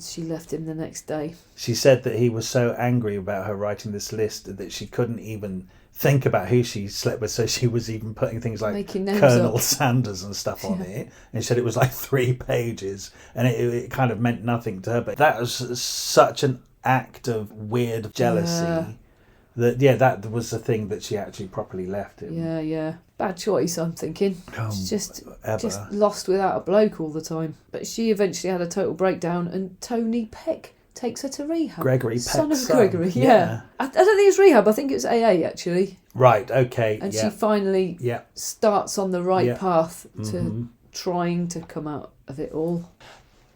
She left him the next day. She said that he was so angry about her writing this list that she couldn't even think about who she slept with, so she was even putting things like Colonel Sanders and stuff on it. And she said it was like 3 pages, and it kind of meant nothing to her. But that was such an act of weird jealousy that was the thing that she actually properly left him. Yeah. Bad choice, I'm thinking. Just lost without a bloke all the time. But she eventually had a total breakdown, and Tony Peck takes her to rehab. Gregory Peck's son of Gregory, yeah. I don't think it was rehab, I think it was AA, actually. Right, okay. And she finally starts on the right path to trying to come out of it all.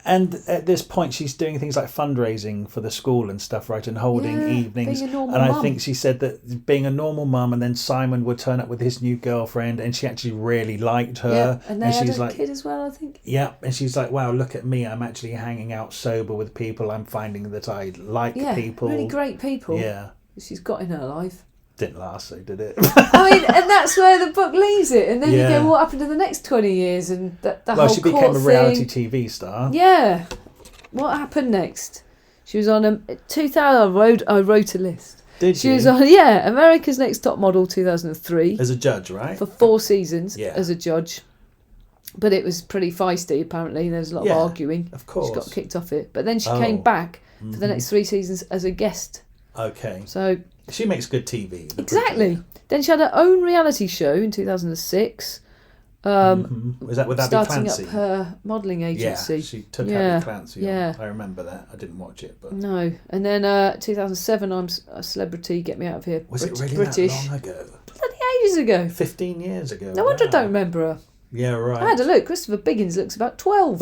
And at this point, she's doing things like fundraising for the school and stuff, right? And holding evenings. Being a normal and I mum. think she said that being a normal mum, and then Simon would turn up with his new girlfriend, and she actually really liked her. Yeah, and they she's had a kid as well, I think. Yeah, and she's like, "Wow, look at me! I'm actually hanging out sober with people. I'm finding that I like people. Really great people. Yeah, she's got in her life." Didn't last, though, did it? I mean, and that's where the book leaves it. And then you go, what happened in the next 20 years? And the whole she became a reality TV star. Yeah. What happened next? She was on 2000. I wrote a list. Did she was on America's Next Top Model 2003 as a judge, right? For 4 seasons as a judge. But it was pretty feisty. Apparently, there was a lot of arguing. Of course, she got kicked off it. But then she came back for the next 3 seasons as a guest. Okay. So she makes good TV. Exactly. Then she had her own reality show in 2006. Was that with Abby starting Clancy? Up her modelling agency. Yeah, she took Abby Clancy on. I remember that. I didn't watch it, but no. And then 2007, I'm a Celebrity. Get Me Out of Here. Was it really British? That long ago? Bloody ages ago. 15 years ago. No wonder I don't remember her. Yeah, right. I had a look. Christopher Biggins looks about 12.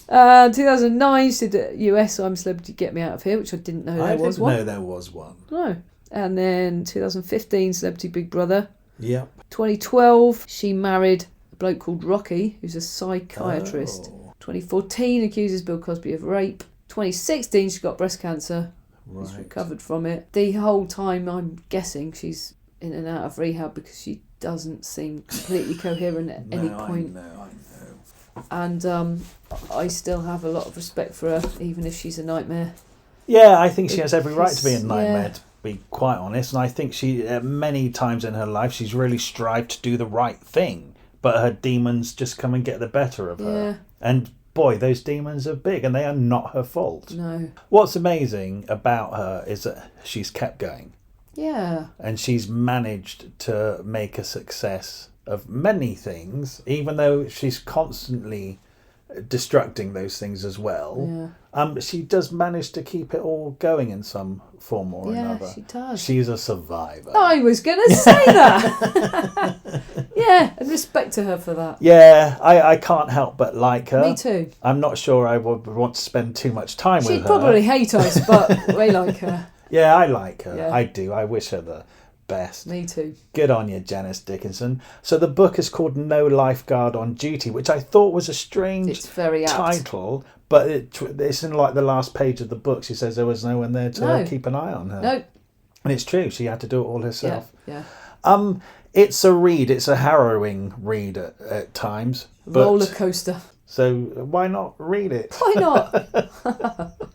2009, she did US I'm a Celebrity, Get Me Out of Here, which I didn't know there was one. I didn't know there was one. No. And then 2015, Celebrity Big Brother. Yep. 2012, she married a bloke called Rocky, who's a psychiatrist. Oh. 2014, accuses Bill Cosby of rape. 2016, she got breast cancer. Right. She's recovered from it. The whole time, I'm guessing she's in and out of rehab because she doesn't seem completely coherent at any point. I know. And I still have a lot of respect for her, even if she's a nightmare. Yeah, I think she has every right to be a nightmare, yeah. to be quite honest. And I think she, many times in her life, she's really strived to do the right thing. But her demons just come and get the better of her. Yeah. And boy, those demons are big and they are not her fault. No. What's amazing about her is that she's kept going. Yeah. And she's managed to make a success of many things, even though she's constantly destructing those things as well. Yeah. She does manage to keep it all going in some form or another. Yeah, she does. She's a survivor. I was going to say that. Yeah, and respect to her for that. Yeah, I can't help but like her. Me too. I'm not sure I would want to spend too much time with her. She'd probably hate us, but we like her. Yeah, I like her. Yeah. I do. I wish her the best. Me too. Good on you, Janice Dickinson. So the book is called No Lifeguard On Duty, which I thought was a strange It's very apt. title, but it's in like the last page of the book. She says there was no one there to keep an eye on her. No. And it's true. She had to do it all herself. Yeah. It's a read. It's a harrowing read at times. Roller coaster. So why not read it? Why not?